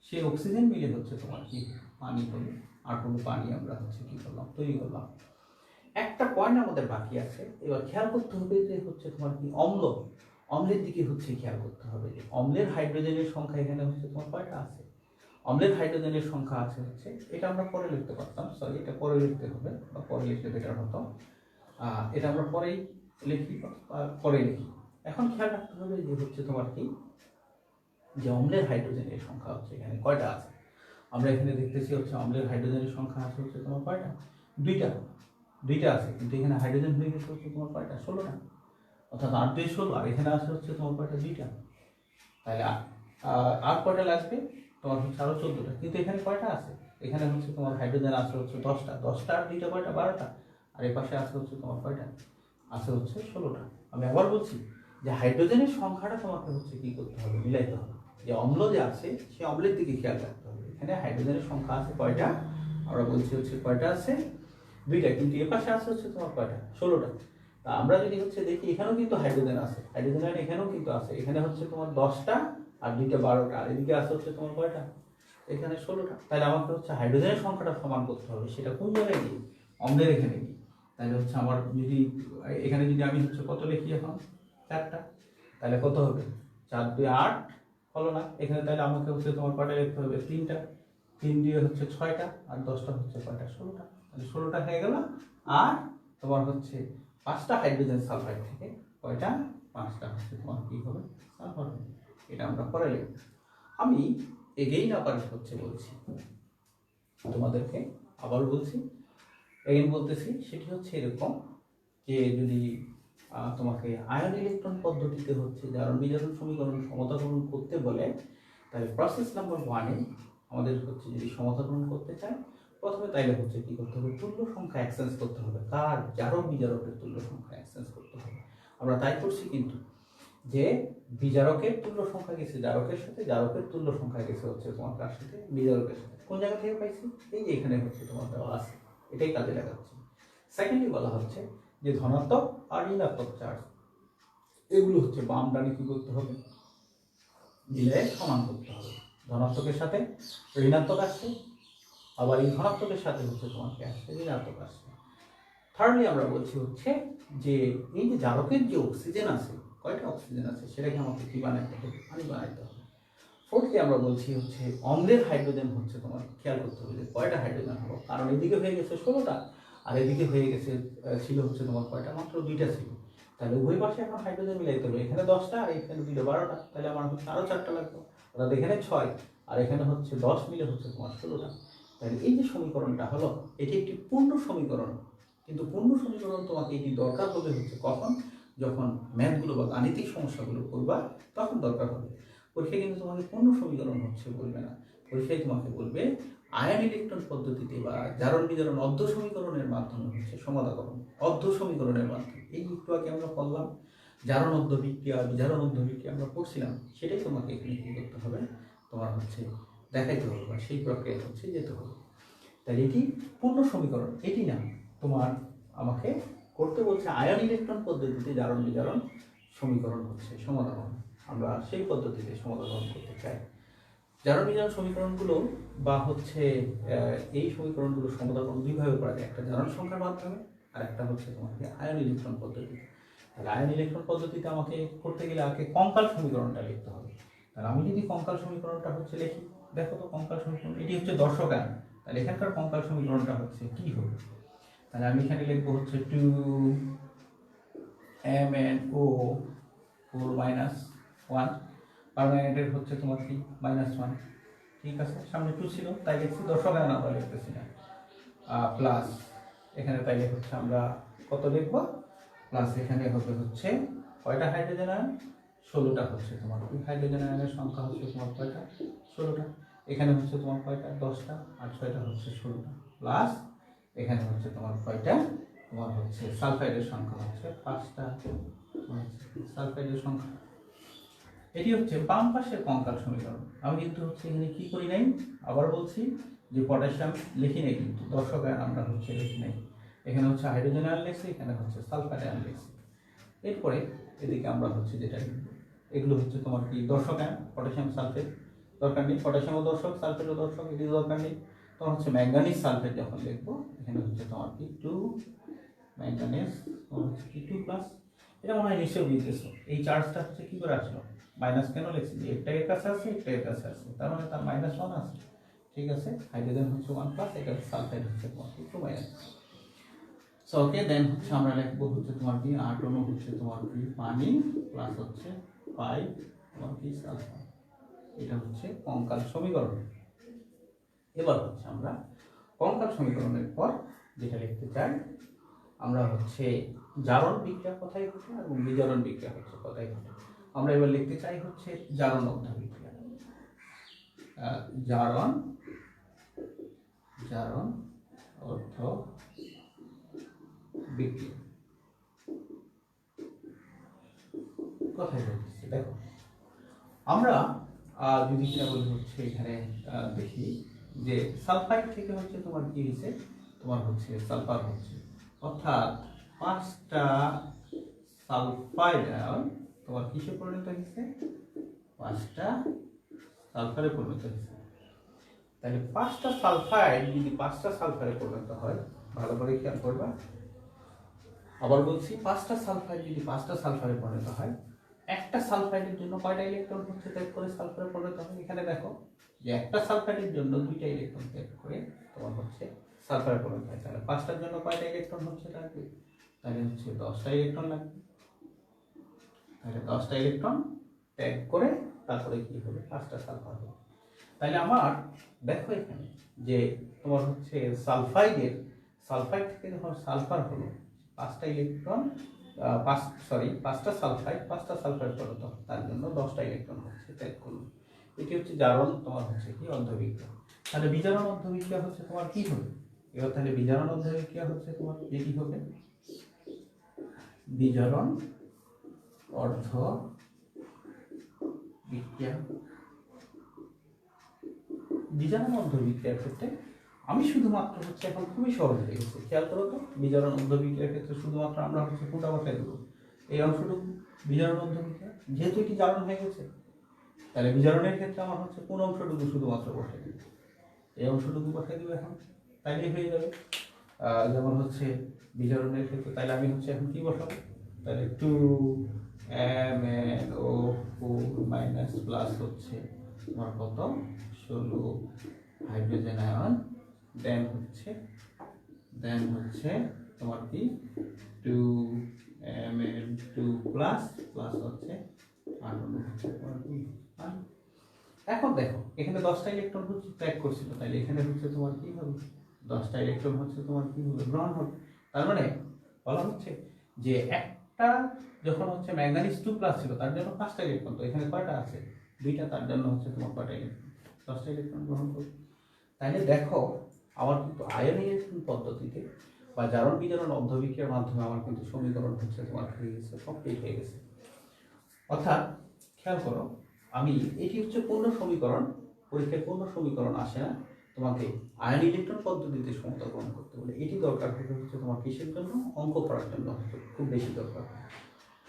সেই অক্সিজেন মিলে হচ্ছে তোমার কি পানি হলো, আর কোনো পানি আমরা হচ্ছে কি করলাম, তৈরি করলাম। একটা পয়েন্ট আমাদের বাকি আছে, এবার খেয়াল করতে হবে যে হচ্ছে তোমার কি অম্ল, অম্লের দিকে হচ্ছে খেয়াল করতে হবে যে অম্লের হাইড্রোজেনের সংখ্যা এখানে হচ্ছে তোমার কয়টা আছে, অম্লের হাইড্রোজেনের সংখ্যা আছে হচ্ছে, এটা আমরা পরে লিখতে পারতাম, সরি এটা পরে লিখতে হবে, বা পরে লিখলে বেটার হতো। এটা আমরা পরেই লিখি, পরে লিখি। এখন খেয়াল রাখতে হবে যে হচ্ছে তোমার কি, যে অম্লের হাইড্রোজেনের সংখ্যা হচ্ছে এখানে কয়টা আছে। আমরা এখানে দেখতেছি হচ্ছে অম্লের হাইড্রোজেনের সংখ্যা আছে হচ্ছে তোমার কয়টা, দুইটা আছে, কিন্তু এখানে হাইড্রোজেন হয়ে গেছে হচ্ছে তোমার কয়টা, 16টা। অর্থাৎ 8 2 16, আর এখানে আছে হচ্ছে তোমার কয়টা, 2টা। তাহলে আর কয়টা লাগবে, তোমার হচ্ছে আরো 14টা, কিন্তু এখানে কয়টা আছে, এখানে হচ্ছে তোমার হাইড্রোজেন আছে হচ্ছে 10টা, 10টা আর 2টা কয়টা, 12টা। আর এই পাশে আছে হচ্ছে তোমার কয়টা, আছে হচ্ছে 16টা। আমি আবার বলছি যে হাইড্রোজেনের সংখ্যাটা তোমাকে হচ্ছে কি করতে হবে, মিলাইতে হবে। যে অম্ল যে আছে সেই অম্লের দিকে খেয়াল রাখতে হবে। এখানে হাইড্রোজেনের সংখ্যা আছে কয়টা, আমরা বলছি হচ্ছে কয়টা আছে, 2টা, কিন্তু এ পাশে আছে হচ্ছে তোমার কয়টা, 16টা। তা আমরা যদি হচ্ছে দেখি, এখানেও কিন্তু হাইড্রোজেন আছে, হাইড্রোজেন এখানেও কিন্তু আছে, এখানে হচ্ছে তোমার 10টা আর 2টা 12টা, আর এদিকে আছে হচ্ছে তোমার কয়টা, এখানে 16টা। তাহলে আমাকে হচ্ছে হাইড্রোজেনের সংখ্যাটা সমান করতে হবে, সেটা কোন জায়গায় গিয়ে, অম্লের এখানে গিয়ে। তাহলে হচ্ছে আমার যদি এখানে যদি আমি হচ্ছে কত লিখি এখন, 4টা, তাহলে কত হবে, 4 2 8 হলো না, এখানে তাহলে আমাকে হচ্ছে তোমার কয়টা লিখতে হবে, 3টা, 3 দিয়ে হচ্ছে 6টা, আর 10টা হচ্ছে কয়টা, 16টা। তাহলে 16টা হয়ে গেল। আর তোমার হচ্ছে 5টা হাইড্রোজেন সালফাইড থেকে কয়টা, 5টা হচ্ছে তোমার কি হবে, সালফার হবে। এটা আমরা পরে লিখব। আমি এগেইন আবার হচ্ছে বলছি তোমাদেরকে, আবার বলছি, এগেইন বলতেছি, সেটি হচ্ছে এরকম যে যদি তোমাকে আয়ন ইলেকট্রন পদ্ধতিতে হচ্ছে জারণ বিজারণ সমীকরণ সমতাকরণ করতে বলে, তাহলে প্রসেস নাম্বার 1-এ আমাদের হচ্ছে যদি সমতাকরণ করতে চায়, প্রথমে তাইলে হচ্ছে কি করতে হবে, তুল্য সংখ্যা এক্সচেঞ্জ করতে হবে। কার, জারক বিজারকের তুল্য সংখ্যা এক্সচেঞ্জ করতে হবে। আমরা তাই করছি, কিন্তু যে বিজারকের তুল্য সংখ্যা গেছে জারকের সাথে, জারকের তুল্য সংখ্যা গেছে হচ্ছে তোমার কার সাথে, বিজারকের সাথে। কোন জায়গা থেকে পাইছি, এই যে এখানে হচ্ছে তোমার দেওয়া আছে, এটাই কাজে লাগাচ্ছি। সেকেন্ডলি বলা হচ্ছে যে ধনাত্মক আর ঋণাত্মক চার্জ, এগুলো হচ্ছে বাম ডানে কি করতে হবে, মিলে সমান করতে হবে। ধনাত্মকের সাথে ঋণাত্মক আসছে, আবার এই ধনাত্মকের সাথে হচ্ছে তোমার কি আসছে, ঋণাত্মক আসছে। থার্ডলি আমরা বলছি হচ্ছে যে এই যে জারকের যে অক্সিজেন আছে, কয়টা অক্সিজেন আছে সেটাকে আমাকে কি বানাইতে হবে, পানি বানাইতে হবে। ফোর্থলি আমরা বলছি হচ্ছে অম্লের হাইড্রোজেন হচ্ছে তোমার খেয়াল করতে হবে যে কয়টা হাইড্রোজেন হবে, কারণ এদিকে হয়ে গেছে 16টা আর এদিকে হয়ে গেছে ছিল হচ্ছে তোমার কয়টা, মাত্র 2টা ছিল। তাহলে উভয় পাশে এখন হাইড্রোজেন মিলাইতে হবে, এখানে 10টা আর এখানে দিলে 12টা, তাহলে আমার হচ্ছে আরও 4টা লাগবে, অর্থাৎ এখানে 6 আর এখানে হচ্ছে 10 মিলে হচ্ছে তোমার 16টা। তাহলে এই যে সমীকরণটা হলো এটি একটি পূর্ণ সমীকরণ, কিন্তু পূর্ণ সমীকরণ তোমাকে এটি দরকার হবে হচ্ছে কখন, যখন ম্যাথগুলো বা গাণিতিক সমস্যাগুলো করবা তখন দরকার হবে। পরীক্ষায় কিন্তু তোমাকে পূর্ণ সমীকরণ হচ্ছে বলবে না, পরীক্ষায় তোমাকে বলবে আয়ন ইলেকট্রন পদ্ধতিতে বা জারণ বিজারণ অর্ধ সমীকরণের মাধ্যমে হচ্ছে সমাধান, অর্ধ সমীকরণের মাধ্যমে। এই একটু আগে আমরা পড়লাম জারণ অর্ধ বিক্রিয়া, বিজারণ অর্ধ বিক্রিয়া আমরা পড়ছিলাম, সেটাই তোমাকে এখানে কি করতে হবে, তোমার হচ্ছে দেখাইতে হবে বা সেই প্রক্রিয়া হচ্ছে যেতে হবে। তাহলে এটি পূর্ণ সমীকরণ, এটি না, তোমার আমাকে করতে বলছে আয়ন ইলেকট্রন পদ্ধতিতে জারণ বিজারণ সমীকরণ হচ্ছে সমাধান। আমরা সেই পদ্ধতিতে সমাধান করতে চাই। জারণ বিজারণ সমীকরণগুলো বা হচ্ছে এই সমীকরণগুলো সমাধান দুইভাবে করা যায়, একটা জারণ সংখ্যার মাধ্যমে আর একটা হচ্ছে তোমাকে আয়ন ইলেকট্রন পদ্ধতিতে। তাহলে আয়ন ইলেকট্রন পদ্ধতিতে আমাকে করতে গেলে আগে কঙ্কাল সমীকরণটা লিখতে হবে। তাহলে আমি যদি কঙ্কাল সমীকরণটা হচ্ছে লিখি, দেখো তো কঙ্কাল সমীকরণ, এটি হচ্ছে দর্শক আয়ন, তাহলে এখানকার কঙ্কাল সমীকরণটা হচ্ছে কি হবে, তাহলে আমি এখানে লিখবো হচ্ছে 2MnO4 - 1 পারম্যাঙ্গানেটের হচ্ছে তোমার কি -1, ঠিক আছে, সামনে 2 ছিল তাই লিখছি, দর্শক আয়ন আমরা লিখতেছি না, প্লাস এখানে তাইলে হচ্ছে আমরা কত লিখবো, প্লাস এখানে হবে হচ্ছে কয়টা হাইড্রোজেন আয়ন, 16টা হচ্ছে তোমার হাইড্রোজেন আয়নের সংখ্যা হচ্ছে তোমার কয়টা, 16টা। এখানে হচ্ছে তোমার কয়টা, 10টা, আর 6টা হচ্ছে 16টা, প্লাস এখানে হচ্ছে তোমার কয়টা, তোমার হচ্ছে সালফাইডের সংখ্যা হচ্ছে 5টা, সালফাইডের সংখ্যা। এটি হচ্ছে বাম পাশের কঙ্কাল সমীকরণ। আমি কিন্তু হচ্ছে এখানে কি করি নাই, আবার বলছি যে পটাশিয়াম লিখি নাই, কিন্তু দর্শক আয়ন আমরা হচ্ছে লিখি নাই, এখানে হচ্ছে হাইড্রোজেন আয়ন লিখছি, এখানে হচ্ছে সালফাইড আয়ন লিখছি। এরপরে এদিকে আমরা হচ্ছে যেটা লিখবো, এগুলো হচ্ছে তোমার কি দর্শক আয়ন, পটাশিয়াম সালফেট দরকার নেই, পটাশিয়ামও দর্শক, সালফেটও দর্শক, এটি দরকার নেই। তখন হচ্ছে ম্যাঙ্গানিজ সালফেট যখন লিখবো, এখানে হচ্ছে তোমার কি 2 ম্যাঙ্গানিজ হচ্ছে কি 2 প্লাস, এটা মনে হয় নিশ্চয়ই বুঝতেছো, এই চার্জটা হচ্ছে কি করে আসলো, মাইনাস কেন লিখছি, যে একটা এর কাছে আছে একটা এর কাছে আছে, তার মানে তার -1 আছে, ঠিক আছে। হাইড্রোজেন হচ্ছে 1 প্লাস, এটা সালফাইড হচ্ছে তোমার 2 মাইনাস। সো ওকে, দেন হচ্ছে আমরা লিখবো হচ্ছে তোমার কি 8 অণু হচ্ছে তোমার কি পানি প্লাস হচ্ছে 5 তোমার কি সালফার, এটা হচ্ছে কঙ্কাল সমীকরণ। এবার হচ্ছে আমরা কঙ্কাল সমীকরণের পর যেটা লিখতে চাই, আমরা হচ্ছে জারণ বিক্রিয়া কোথায় ঘটে এবং বিজারণ বিক্রিয়া হচ্ছে কোথায় ঘটে। আমরা এবার লিখতে চাই হচ্ছে জারণ অর্ধ বিক্রিয়া, জারণ জারণ অর্ধ বিক্রিয়া কোথায় ঘটছে, দেখো আমরা যদি কিনা বলি হচ্ছে এখানে দেখি যে সালফাইড থেকে হচ্ছে তোমার কি হয়েছে, তোমার হচ্ছে সালফার হচ্ছে, অর্থাৎ 5টা সালফাইড আয়ন তোমার কিসে পরিণত হয়েছে, 5টা সালফারে পরিণত হয়েছে। তাহলে 5টা সালফাইড যদি 5টা সালফারে পরিণত হয়, ভালো করে খেয়াল করবা, আবার বলছি 5টা সালফাইড যদি 5টা সালফারে পরিণত হয়, একটা সালফাইডের জন্য কয়টা ইলেকট্রন হচ্ছে ত্যাগ করে সালফারে পরিণত হয়, এখানে দেখো যে একটা সালফাইডের জন্য 2টা ইলেকট্রন ত্যাগ করে তোমার হচ্ছে সালফারে পরিণত হয়, তাহলে 5টার জন্য কয়টা ইলেকট্রন হচ্ছে লাগবে, তাহলে হচ্ছে 10টা ইলেকট্রন লাগবে, তাহলে 10টা ইলেকট্রন ত্যাগ করে তারপরে কি হবে, 5টা সালফার হবে। তাহলে আমার দেখো এখানে যে তোমার হচ্ছে সালফাইড থেকে যখন সালফার হলো 5টা ইলেকট্রন, 5টা সালফাইড 5টা সালফাইড পরিণত, তার জন্য 10টা ইলেকট্রন হচ্ছে ত্যাগ করলো। এটি হচ্ছে জারণ তোমার হচ্ছে কি অর্ধবিক্রিয়া। তাহলে বিজারণ অর্ধবিক্রিয়া হচ্ছে তোমার কি হবে, এবার তাহলে বিজারণ অর্ধবিক্রিয়া হচ্ছে তোমার এটি হবে বিজারণ অর্ধ বিক্রিয়া। বিজারণ অর্ধ বিক্রিয়ার ক্ষেত্রে আমি শুধুমাত্র হচ্ছে এখন খুবই সহজ হয়ে গেছে, খেয়াল করো তো, বিজারণ অর্ধ বিক্রিয়ার ক্ষেত্রে শুধুমাত্র আমরা হচ্ছে কোনটা বসাই দেবো, এই অংশটুকু বিজারণ অর্ধ বিক্রিয়া, যেহেতু এটি জারণ হয়ে গেছে, তাহলে বিজারণের ক্ষেত্রে আমার হচ্ছে কোন অংশটুকু শুধুমাত্র বসাই দেবো, এই অংশটুকু বসাই দিব এখন, তাইলেই হয়ে যাবে। যেমন হচ্ছে বিজারণের ক্ষেত্রে, তাইলে আমি হচ্ছে এখন কি বসাবো, তাহলে 2MnO4 মাইনাস প্লাস হচ্ছে তোমার কত 16 হাইড্রোজেন আয়ন, দেন হচ্ছে তোমার কি 2Mn2 প্লাস প্লাস হচ্ছে 18 হচ্ছে তোমার কি। এখন দেখো এখানে 10টা ইলেকট্রন হচ্ছে ত্যাগ করছিল, তাহলে এখানে হচ্ছে তোমার কি হবে, 10টা ইলেকট্রন হচ্ছে তোমার কি হবে, গ্রহণ হবে। তার মানে বলা হচ্ছে যে একটা যখন হচ্ছে ম্যাঙ্গানিজ 2 প্লাস ছিল তার জন্য 5টা ইলেকট্রন, তো এখানে কয়টা আছে, 2টা, তার জন্য হচ্ছে তোমার কয়টা ইলেকট্রন, 10টা ইলেকট্রন গ্রহণ করবে। তাহলে দেখো আমার কিন্তু আয়নীকরণ পদ্ধতিতে বা জারণ বিজারণ অধ্যবিক্রিয়ার মাধ্যমে আমার কিন্তু সমীকরণ হচ্ছে তোমার হয়ে গেছে, কমপ্লিট হয়ে গেছে। অর্থাৎ খেয়াল করো, আমি এটি হচ্ছে পূর্ণ সমীকরণ, পরীক্ষায় পূর্ণ সমীকরণ আসে না, তোমাকে আয়ন ইলেকট্রন পদ্ধতিতে সমতা গ্রহণ করতে বলে। এটি দরকার হচ্ছে তোমার কিসের জন্য, অঙ্ক করার জন্য খুব বেশি দরকার।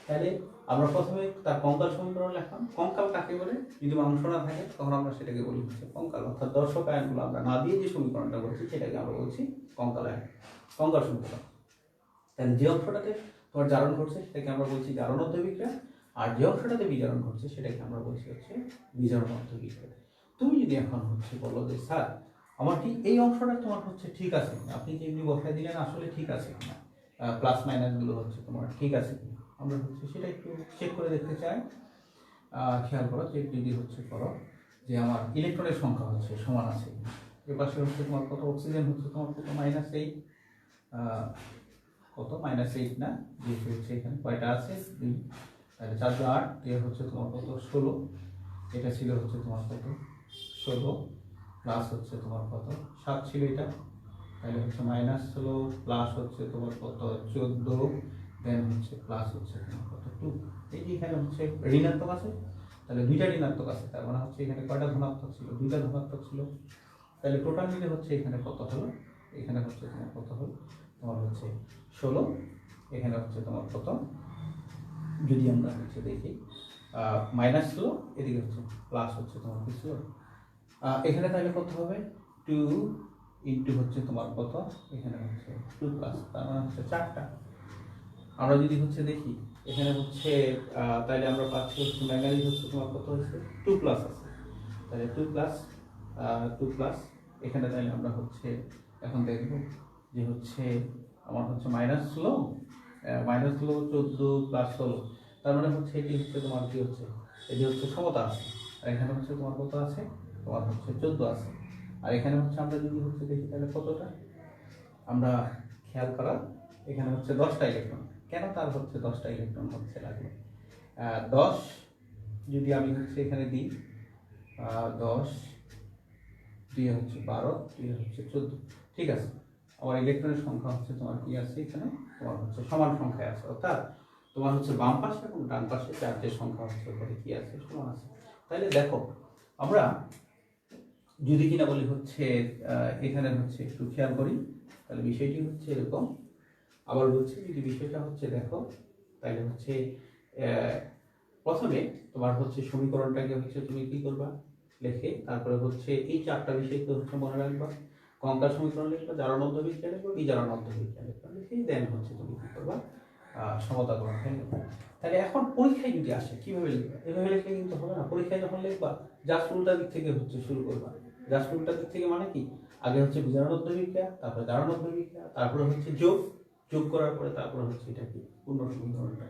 তাহলে আমরা প্রথমে তার কঙ্কাল সমীকরণ লিখলাম। কঙ্কাল কাকে বলে, যদি অংশ না থাকে তখন আমরা সেটাকে বলি হচ্ছে কঙ্কাল, অর্থাৎ দর্শক আয়নগুলো আমরা না দিয়ে যে সমীকরণটা বলছি সেটাকে আমরা বলছি কঙ্কাল আয়ন, কঙ্কাল সমীকরণ। তাহলে যে অংশটাতে তোমার জারণ ঘটছে সেটাকে আমরা বলছি জারণ অধ্যবিক্রিয়া, আর যে অংশটাতে বিজারণ ঘটছে সেটাকে আমরা বলছি হচ্ছে বিজারণ অধ্যবিক্রিয়া। তুমি যদি এখন হচ্ছে বলো যে স্যার আমার কি এই অংশটা তোমার হচ্ছে ঠিক আছে কিনা, আপনি যেমনি বসায় দিলেন আসলে ঠিক আছে কিনা, প্লাস মাইনাস গুলো হচ্ছে তোমার ঠিক আছে কিনা, আমরা হচ্ছে সেটা একটু চেক করে দেখতে চাই। খেয়াল করো চেক যদি হচ্ছে করো যে আমার ইলেকট্রনের সংখ্যা হচ্ছে সমান আছে, এর পাশে হচ্ছে তোমার কত, অক্সিজেন হচ্ছে তোমার কত -8, কত -8 না, যেহেতু হচ্ছে এখানে কয়টা আছে 2, তাহলে 4 × 8 এর হচ্ছে তোমার কত 16, এটা ছিল হচ্ছে তোমার কত 16 প্লাস হচ্ছে তোমার কত 7 ছিল এটা, তাহলে হচ্ছে -16 প্লাস হচ্ছে তোমার কত 14, দেন হচ্ছে প্লাস হচ্ছে তোমার কত 2। এই যে এখানে হচ্ছে ঋণাত্মক আছে, তাহলে 2টা ঋণাত্মক আছে, তার মানে হচ্ছে এখানে কয়টা ধনাত্মক ছিল, 2টা ধনাত্মক ছিল। তাহলে টোটাল মিলে হচ্ছে এখানে কত হলো, এখানে হচ্ছে তোমার কত হলো, তোমার হচ্ছে 16, এখানে হচ্ছে তোমার কত, যদি আমরা হচ্ছে দেখি মাইনাস ছিল, এদিকে হচ্ছে প্লাস হচ্ছে তোমার কি ছিল, এখানে তাহলে কত হবে 2 ইন্টু হচ্ছে তোমার কত, এখানে হচ্ছে 2 প্লাস, তার মানে হচ্ছে 4টা। আমরা যদি হচ্ছে দেখি এখানে হচ্ছে তাহলে আমরা পাচ্ছি হচ্ছে ম্যাঙ্গানিজ হচ্ছে তোমার কত হচ্ছে 2 প্লাস আছে, তাহলে 2 প্লাস এখানে তাহলে আমরা হচ্ছে এখন দেখব যে হচ্ছে আমার হচ্ছে মাইনাস ছিল 14 প্লাস 16, তার মানে হচ্ছে এটি হচ্ছে তোমার কি হচ্ছে, এটি হচ্ছে সমতা আছে, আর এখানে হচ্ছে তোমার কত আছে, তোমার হচ্ছে 14 আছে, আর এখানে হচ্ছে আমরা যদি হচ্ছে দেখি তাহলে কতটা, আমরা খেয়াল করা এখানে হচ্ছে 10টা ইলেকট্রন, কেন তার হচ্ছে 10টা ইলেকট্রন হচ্ছে লাগবে, 10 যদি আমি হচ্ছে এখানে দিই 10 2 হচ্ছে 12, 2 হচ্ছে 14, ঠিক আছে। আমার ইলেকট্রনের সংখ্যা হচ্ছে তোমার কি আছে, এখানে তোমার হচ্ছে সমান সংখ্যায় আছে, অর্থাৎ তোমার হচ্ছে বাম পাশে এবং ডান পাশে চার্জের সংখ্যা হচ্ছে ওখানে কি আছে, সমান আছে। তাহলে দেখো আমরা যদি কিনা বলি হচ্ছে এখানে হচ্ছে একটু খেয়াল করি, তাহলে বিষয়টি হচ্ছে এরকম, আবার বলছি যদি বিষয়টা হচ্ছে দেখো, তাহলে হচ্ছে প্রথমে তোমার হচ্ছে সমীকরণটাকে হচ্ছে তুমি কি করবা লিখে, তারপরে হচ্ছে এই 4টা বিষয়কে হচ্ছে মনে রাখবা, কঙ্কাল সমীকরণ লিখবা, জারণ অধ্যবিক্রিয়া লিখবা, বিজারণ অধ্যবিক্রিয়া লিখবা, লিখে দেন হচ্ছে তুমি কি করবা সমতা গ্রহণ হয়ে যাবে। তাহলে এখন পরীক্ষায় যদি আসে কিভাবে লিখবা, এভাবে লিখলে কিন্তু হবে না, পরীক্ষায় যখন লিখবা জাস্ট উল্টা দিক থেকে হচ্ছে শুরু করবা, জাস্ট উল্টা দিক থেকে মানে কি, আগে হচ্ছে বিজারণ অধ্যবিক্রিয়া, তারপরে জারণ অধ্যবিক্রিয়া, তারপরে হচ্ছে যোগ করার পরে তারপরে হচ্ছে এটা কি পূর্ণ সমীকরণটা।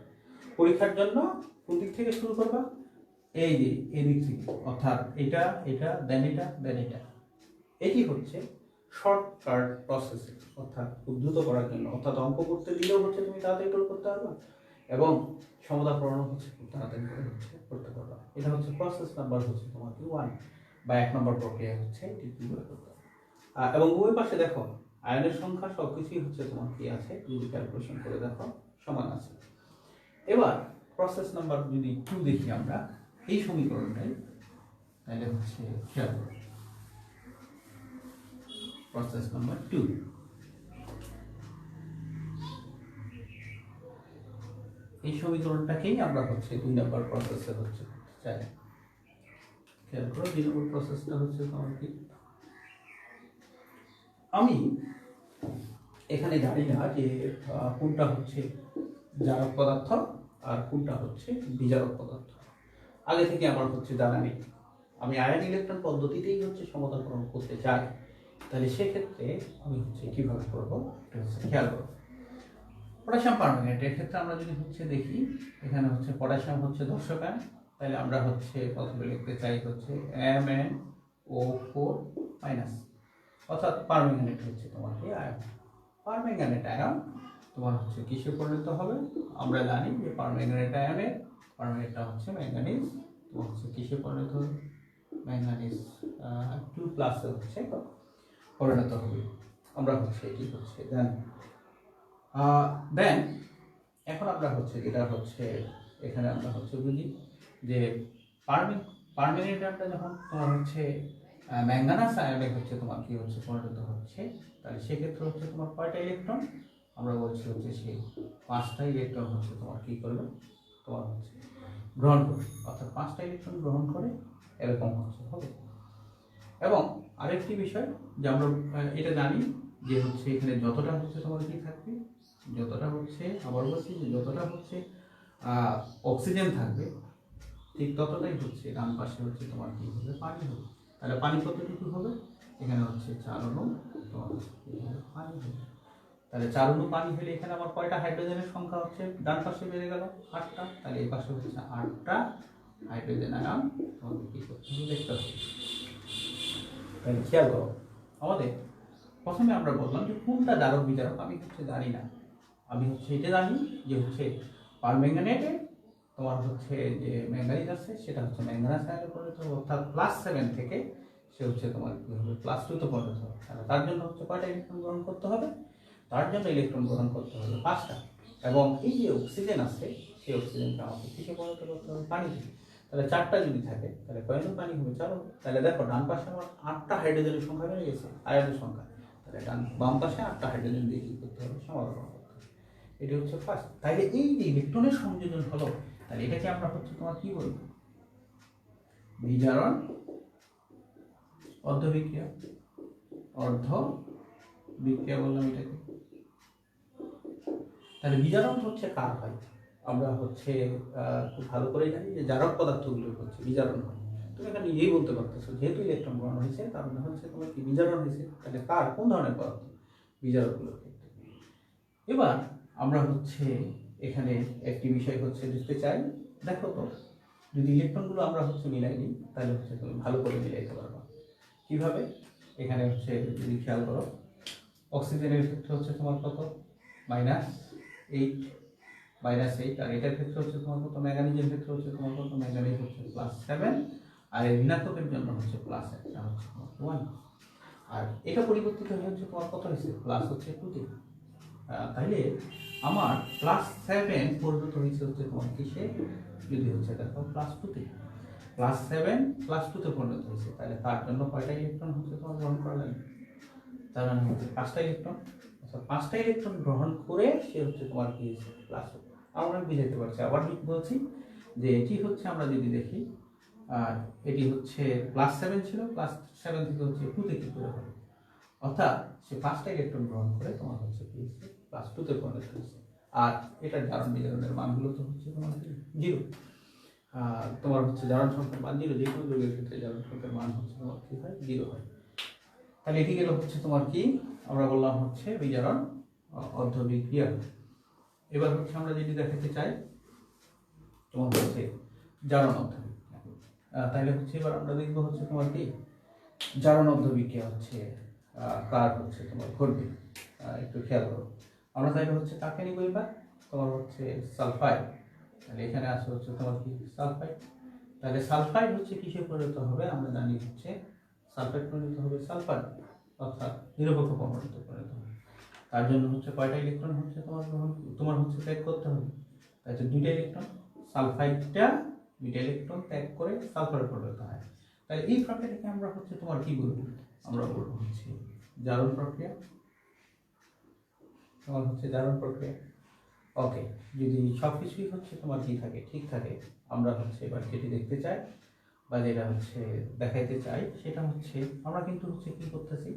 পরীক্ষার জন্য কোন দিক থেকে শুরু করবা, এই যে এদিক থেকে, অর্থাৎ এটা এটা দেন এটা দেন এটা, এটি হচ্ছে শর্টকাট প্রসেস, অর্থাৎ উদ্ধৃত করার জন্য, অর্থাৎ অঙ্ক করতে দিলেও হচ্ছে তুমি তাড়াতাড়ি করে করতে পারবা এবং সমতা প্রমাণ হচ্ছে খুব তাড়াতাড়ি করে হচ্ছে করতে পারবা। এটা হচ্ছে প্রসেস নাম্বার হচ্ছে তোমার কি 1 বা 1 নম্বর প্রক্রিয়া হচ্ছে এটি কি করে করতে হবে। এবং উভয় পাশে দেখো আয়নের সংখ্যা সবকিছুই হচ্ছে তোমার কি আছে, যদি ক্যালকুলেশন করে দেখো সমান আছে। এবার প্রসেস নাম্বার যদি 2 দেখি আমরা এই সমীকরণটাই, তাহলে হচ্ছে খেয়াল করো প্রসেস নাম্বার 2, এই সমীকরণটাকেই আমরা হচ্ছে 2 নম্বর প্রসেসে হচ্ছে চাই। খেয়াল করো 2 নম্বর প্রসেসটা হচ্ছে তোমার কি আমি এখানে জানি না যে কোনটা হচ্ছে জারক পদার্থ আর কোনটা হচ্ছে বিজারক পদার্থ, আগে থেকে আমার হচ্ছে জানা নেই। আমি আয়ন ইলেকট্রন পদ্ধতিতেই হচ্ছে সমতাকরণ করতে চাই, তাহলে সেক্ষেত্রে আমি হচ্ছে কীভাবে করবো এটা হচ্ছে খেয়াল করবো। পটাশিয়াম পারম্যাঙ্গানেট এর ক্ষেত্রে আমরা যদি হচ্ছে দেখি, এখানে হচ্ছে পটাশিয়াম হচ্ছে 10 আয়ন, তাহলে আমরা হচ্ছে প্রথমে লিখতে চাই হচ্ছে MnO4 মাইনাস, অর্থাৎ পারম্যাঙ্গানেট হচ্ছে তোমার কি আয়ন। পারম্যাঙ্গানেট আয়ন তোমার হচ্ছে কিসে পরিণত হবে? আমরা জানি যে পারম্যাঙ্গানেট আয়নের পারম্যাঙ্গানেটটা হচ্ছে ম্যাঙ্গানিজ, তোমার হচ্ছে কিসে পরিণত হবে? ম্যাঙ্গানিজ 2+ হচ্ছে পরিণত হবে। আমরা হচ্ছে এটি হচ্ছে দেন এখন আমরা হচ্ছে যেটা হচ্ছে এখানে আমরা হচ্ছে বুঝি যে পারম্যাঙ্গানেট আয়নটা যখন তোমার হচ্ছে ম্যাঙ্গানাস আয়নে হচ্ছে তোমার কি হচ্ছে পরিণত হচ্ছে, তাহলে সেক্ষেত্রে হচ্ছে তোমার কয়টা ইলেকট্রন? আমরা বলছি হচ্ছে সেই 5টা ইলেকট্রন হচ্ছে তোমার কি করবে, তোমার হচ্ছে গ্রহণ করবে, অর্থাৎ 5টা ইলেকট্রন গ্রহণ করে এরকম হচ্ছে হবে। এবং আরেকটি বিষয় যে আমরা এটা জানি যে হচ্ছে এখানে যতটা হচ্ছে তোমার কি থাকবে, যতটা হচ্ছে আবার বলছি যে যতটা হচ্ছে অক্সিজেন থাকবে ঠিক ততটাই হচ্ছে ডান পাশে হচ্ছে তোমার কি হবে, পানি হবে। তাহলে পানি কতটুকু হবে? এখানে হচ্ছে 4 অণু তোমার পানি হবে। তাহলে 4 অণু পানি হলে এখানে আমার কয়টা হাইড্রোজেনের সংখ্যা হচ্ছে ডান পাশে বেড়ে গেল? 8টা। তাহলে এই পাশে হচ্ছে 8টা হাইড্রোজেন আয়ন তোমাকে কি করতে হবে, দেখতে হবে। তাহলে খেয়াল করো, আমাদের প্রথমে আমরা বললাম যে কোনটা জারক বিজারক আমি হচ্ছে জানি না। আমি হচ্ছে এটা জানি যে হচ্ছে পারম্যাঙ্গানেটে তোমার হচ্ছে যে ম্যাঙ্গানিজ আছে সেটা হচ্ছে ম্যাঙ্গানাস আয়নে পরিণত হবে, অর্থাৎ +7 থেকে সে হচ্ছে তোমার কি হবে, +2 তে পরিণত হবে। তার জন্য হচ্ছে কয়টা ইলেকট্রন গ্রহণ করতে হবে? তার জন্য ইলেকট্রন গ্রহণ করতে হবে 5টা। এবং এই যে অক্সিজেন আছে সেই অক্সিজেনটা আমাকে কিসে পরিণত করতে হবে? পানিতে। তাহলে 4টা যদি থাকে তাহলে কয় অণু পানি হবে? 4 অণু। তাহলে দেখো ডান পাশে আমার 8টা হাইড্রোজেনের সংখ্যা বেড়ে গেছে, আয়নের সংখ্যা। তাহলে বাম পাশে 8টা হাইড্রোজেন দিয়ে কি করতে হবে? সমাধান করতে হবে। এটি হচ্ছে ফার্স্ট। তাইলে এই যে ইলেকট্রনের সংযোজন হলো, তাহলে এটাকে আমরা হচ্ছে তোমার কি বলবো? বিজারণ অর্ধ বিক্রিয়া, অর্ধ বিক্রিয়া বললাম এটাকে। তাহলে বিজারণ হচ্ছে কার হয়? আমরা হচ্ছে খুব ভালো করে জানি যে জারক পদার্থগুলো হচ্ছে বিজারণ হয়। তুমি এখানে নিজেই বলতে পারতেছো যেহেতু ইলেকট্রন গ্রহণ হয়েছে তার মানে হচ্ছে তোমার কি বিজারণ হয়েছে। তাহলে কার কোন ধরনের পদার্থ? বিজারকগুলোর ক্ষেত্রে। এবার আমরা হচ্ছে এখানে একটি বিষয় হচ্ছে দেখতে চাই, দেখো তো যদি ইলেকট্রনগুলো আমরা হচ্ছে মিলাই নিই তাহলে হচ্ছে তুমি ভালো করে মিলাইতে পারবা। কিভাবে? এখানে হচ্ছে যদি খেয়াল করো, অক্সিজেনের ক্ষেত্রে হচ্ছে তোমার কত? -8 আর এটার ক্ষেত্রে হচ্ছে তোমার কত? ম্যাঙ্গানিজের ক্ষেত্রে হচ্ছে তোমার কত? ম্যাঙ্গানিজ হচ্ছে +7 আর এই ঋণাত্মকের জন্য হচ্ছে প্লাস একটা হচ্ছে তোমার 1। আর এটা পরিবর্তিত হয়ে হচ্ছে তোমার কত হয়েছে? প্লাস হচ্ছে 2 তাইলে আমার +7 পরিণত হয়েছে হচ্ছে তোমার কিসে? যদি হচ্ছে দেখো +2 +7 +2 তে পরিণত হয়েছে, তাহলে তার জন্য কয়টা ইলেকট্রন হচ্ছে তোমার গ্রহণ করা লাগবে? তার মানে হচ্ছে 5টা ইলেকট্রন। আচ্ছা 5টা ইলেকট্রন গ্রহণ করে সে হচ্ছে তোমার কি প্লাস। আমরা বুঝাইতে পারছি, আবার বলছি যে এটি হচ্ছে আমরা যদি দেখি এটি হচ্ছে +7 ছিল, +7 থেকে হচ্ছে 2 তে কি করে হবে, অর্থাৎ সে 5টা ইলেকট্রন গ্রহণ করে তোমার হচ্ছে কি +2 তে পরিণত হয়েছে। আর এটার জারণ বিজারণের মানগুলো তো হচ্ছে তোমার 0। তোমার হচ্ছে জারণ সংখ্যার মান 0, যে কোনো যৌগের ক্ষেত্রে জারণ সংখ্যার মান হচ্ছে তোমার কি হয়? 0 হয়। তাহলে এটি গেল হচ্ছে তোমার কি আমরা বললাম হচ্ছে বিজারণ অর্ধ বিক্রিয়া। এবার হচ্ছে আমরা যদি দেখাতে চাই তোমার হচ্ছে জারণ অর্ধ বিক্রিয়া, তাহলে হচ্ছে এবার আমরা দেখবো হচ্ছে তোমার কি জারণ অর্ধ বিক্রিয়া হচ্ছে কার হচ্ছে তোমার ঘটবে। একটু খেয়াল করো, আমরা তাহলে হচ্ছে কাকে নিব এবার? তোমার হচ্ছে সালফাইড। তাহলে এখানে আছে হচ্ছে তোমার কি সালফাইড। তাহলে সালফাইড হচ্ছে কিসে পরিণত হবে? আমরা জানি হচ্ছে সালফাইড পরিণত হবে সালফার, অর্থাৎ নিরপেক্ষ পরমাণুতে পরিণত হবে। তার জন্য হচ্ছে কয়টা ইলেকট্রন হচ্ছে তোমার হচ্ছে ত্যাগ করতে হবে? তাই 2টা ইলেকট্রন। সালফাইডটা 2টা ইলেকট্রন ত্যাগ করে সালফারে পরিণত হয়। তাই এই প্রক্রিয়াটাকে আমরা হচ্ছে তোমার কি বলবো? আমরা বলবো হচ্ছে জারণ প্রক্রিয়া। তোমার হচ্ছে জারণ প্রক্রিয়া। ওকে, যদি সব কিছুই হচ্ছে তোমার কি থাকে, ঠিক থাকে, আমরা হচ্ছে এবার যেটি দেখতে চাই বা যেটা হচ্ছে দেখাইতে চাই সেটা হচ্ছে আমরা কিন্তু হচ্ছে কি করতেছি,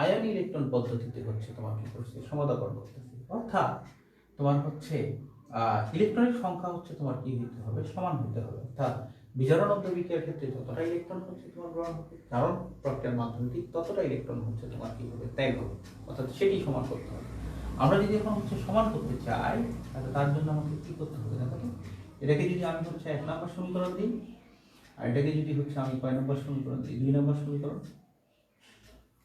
আয়ন ইলেকট্রন পদ্ধতিতে হচ্ছে তোমার কি করছে সমাধান করতেছি, অর্থাৎ তোমার হচ্ছে ইলেকট্রনের সংখ্যা হচ্ছে তোমার কি হতে হবে, সমান হতে হবে। অর্থাৎ বিজারণ বিক্রিয়ার ক্ষেত্রে যতটা ইলেকট্রন হচ্ছে তোমার গ্রহণ হবে, জারণ প্রক্রিয়ার মাধ্যমে ঠিক ততটা ইলেকট্রন হচ্ছে তোমার কি হবে, ত্যাগ হবে, অর্থাৎ সেটি সমান করতে হবে। আমরা যদি এখন হচ্ছে সমান করতে চাই তাহলে তার জন্য আমাকে কি করতে হবে দেখো তো, এটাকে যদি আমি হচ্ছে 1 নম্বর সমীকরণ দিই, আর এটাকে যদি হচ্ছে আমি কয় নম্বর সমীকরণ দিই, 2 নম্বর সমীকরণ,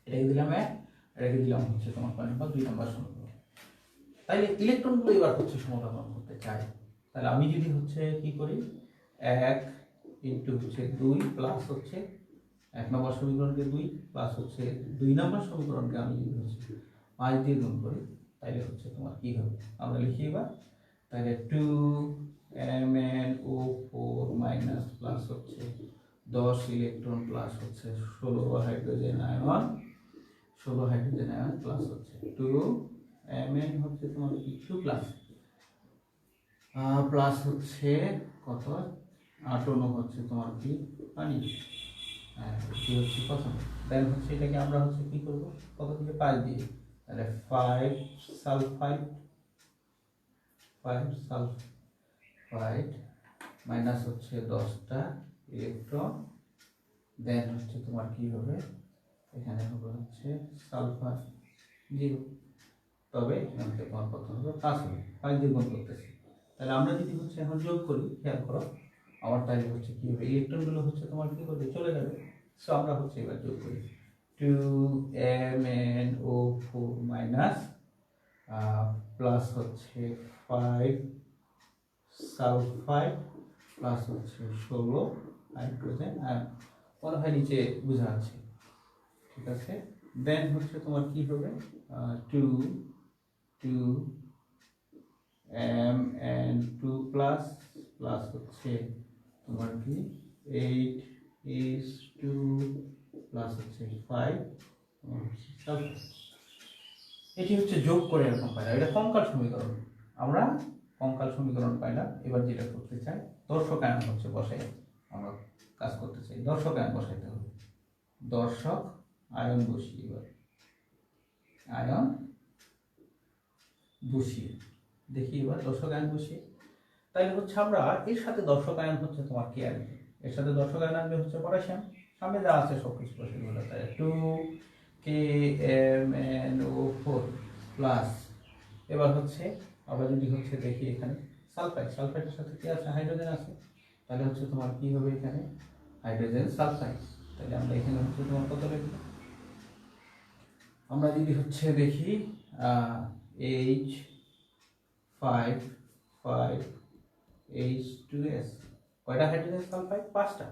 এটাকে দিলাম 1, এটাকে দিলাম হচ্ছে তোমার কয় নম্বর, 2 নম্বর সমীকরণ। তাইলে ইলেকট্রনগুলো এবার হচ্ছে সমাধান করতে চাই, তাহলে আমি যদি হচ্ছে কি করি, 1 ইন্টু হচ্ছে 2 প্লাস হচ্ছে 1 নম্বর সমীকরণকে 2 প্লাস হচ্ছে 2 নম্বর সমীকরণকে আমি যদি হচ্ছে 5 দিয়ে গুণ করি, তাইলে হচ্ছে তোমার কি হবে, আমরা লিখি এবার, তাহলে 2MnO4 মাইনাস প্লাস হচ্ছে 10 ইলেকট্রন প্লাস হচ্ছে 16 hydrogen ion, 16 hydrogen ion plus হচ্ছে 2Mn হচ্ছে তোমার 2 প্লাস প্লাস হচ্ছে কত 8 অণু হচ্ছে তোমার কি পানি, কি হচ্ছে প্রথম, দেন হচ্ছে এটাকে আমরা হচ্ছে কি করব, কত থেকে 5 দিয়ে, তাহলে 5 সালফাইড মাইনাস হচ্ছে 10টা ইলেকট্রন, দেন হচ্ছে তোমার কি হবে, এখানে হবে হচ্ছে সালফার 0, তবে এখান থেকে তোমার কত হবে 5 হবে, 5 দিয়ে গুণ করতেছি। তাহলে আমরা যদি হচ্ছে এখন যোগ করি, খেয়াল করো আমার, তাহলে হচ্ছে কি হবে, ইলেকট্রনগুলো হচ্ছে তোমার কি করবে, চলে যাবে। সো আমরা হচ্ছে এবার যোগ করি, 2MnO4 মাইনাস প্লাস হচ্ছে 5 সালফাইড প্লাস হচ্ছে 16 হাইড্রোজেন আয়ন, মনে হয় নিচে বোঝা যাচ্ছে, ঠিক আছে। দেন হচ্ছে তোমার কি হবে, 2Mn2 প্লাস প্লাস হচ্ছে তোমার কি 8 প্লাস হচ্ছে 5 সালফাইড। এটি হচ্ছে যোগ করে এরকম পাইলাম, এটা কঙ্কাল সমীকরণ, আমরা কঙ্কাল সমীকরণ পাইলাম। এবার যেটা করতে চাই, দর্শক আয়ন হচ্ছে বসাই, আমরা কাজ করতে চাই, দর্শক আয়ন বসাইতে হবে, দর্শক আয়ন বসিয়ে, এবার আয়ন বসিয়ে দেখি, এবার দর্শক আয়ন বসিয়ে, তাইলে হচ্ছে আমরা এর সাথে দর্শক আয়ন হচ্ছে তোমার কি আসবে, এর সাথে দর্শক আয়ন আসবে হচ্ছে পটাশিয়াম, সামনে যা আছে সব কিছু বসে দিল, তাই 2KMnO4 প্লাস, এবার হচ্ছে আবার যদি হচ্ছে দেখি এখানে সালফাইডের সাথে কি আছে, হাইড্রোজেন আছে, তাহলে হচ্ছে তোমার কি হবে এখানে হাইড্রোজেন সালফাইড, তাহলে আমরা এখানে হচ্ছে তোমার কত লিখব, আমরা যদি হচ্ছে দেখি H5 কয়টা হাইড্রোজেন সালফাইড, 5টা,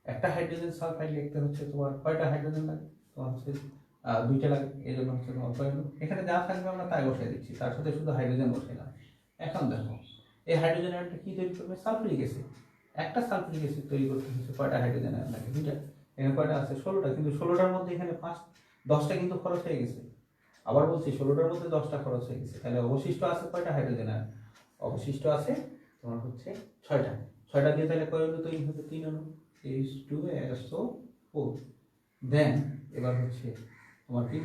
একটা হাইড্রোজেন সালফাইড লিখতে হচ্ছে তোমার কয়টা হাইড্রোজেন লাগে, তোমার হচ্ছে 2টা লাগে, এই জন্য হচ্ছে তোমার এখানে যা থাকবে আমরা তাই বসাই দিচ্ছি, তার সাথে শুধু হাইড্রোজেন বসাইলাম। এখন দেখো এই হাইড্রোজেন আয়নটা কি তৈরি করবে, সালফিউরিক অ্যাসিড, একটা সালফিউরিক অ্যাসিড তৈরি করতে হচ্ছে কয়টা হাইড্রোজেন আয়ন লাগে, 2টা, এখানে কয়টা আছে 16টা, কিন্তু 16টার মধ্যে এখানে 10টা কিন্তু খরচ হয়ে গেছে, আবার বলছি 16টার মধ্যে 10টা খরচ হয়ে গেছে, তাহলে অবশিষ্ট আছে কয়টা হাইড্রোজেন আয়ন, অবশিষ্ট আছে তোমার হচ্ছে 6টা দিয়ে, তাহলে কয় অণু তৈরি হবে, 3 অণু, H2SO4। দেন এবার হচ্ছে তোমার কি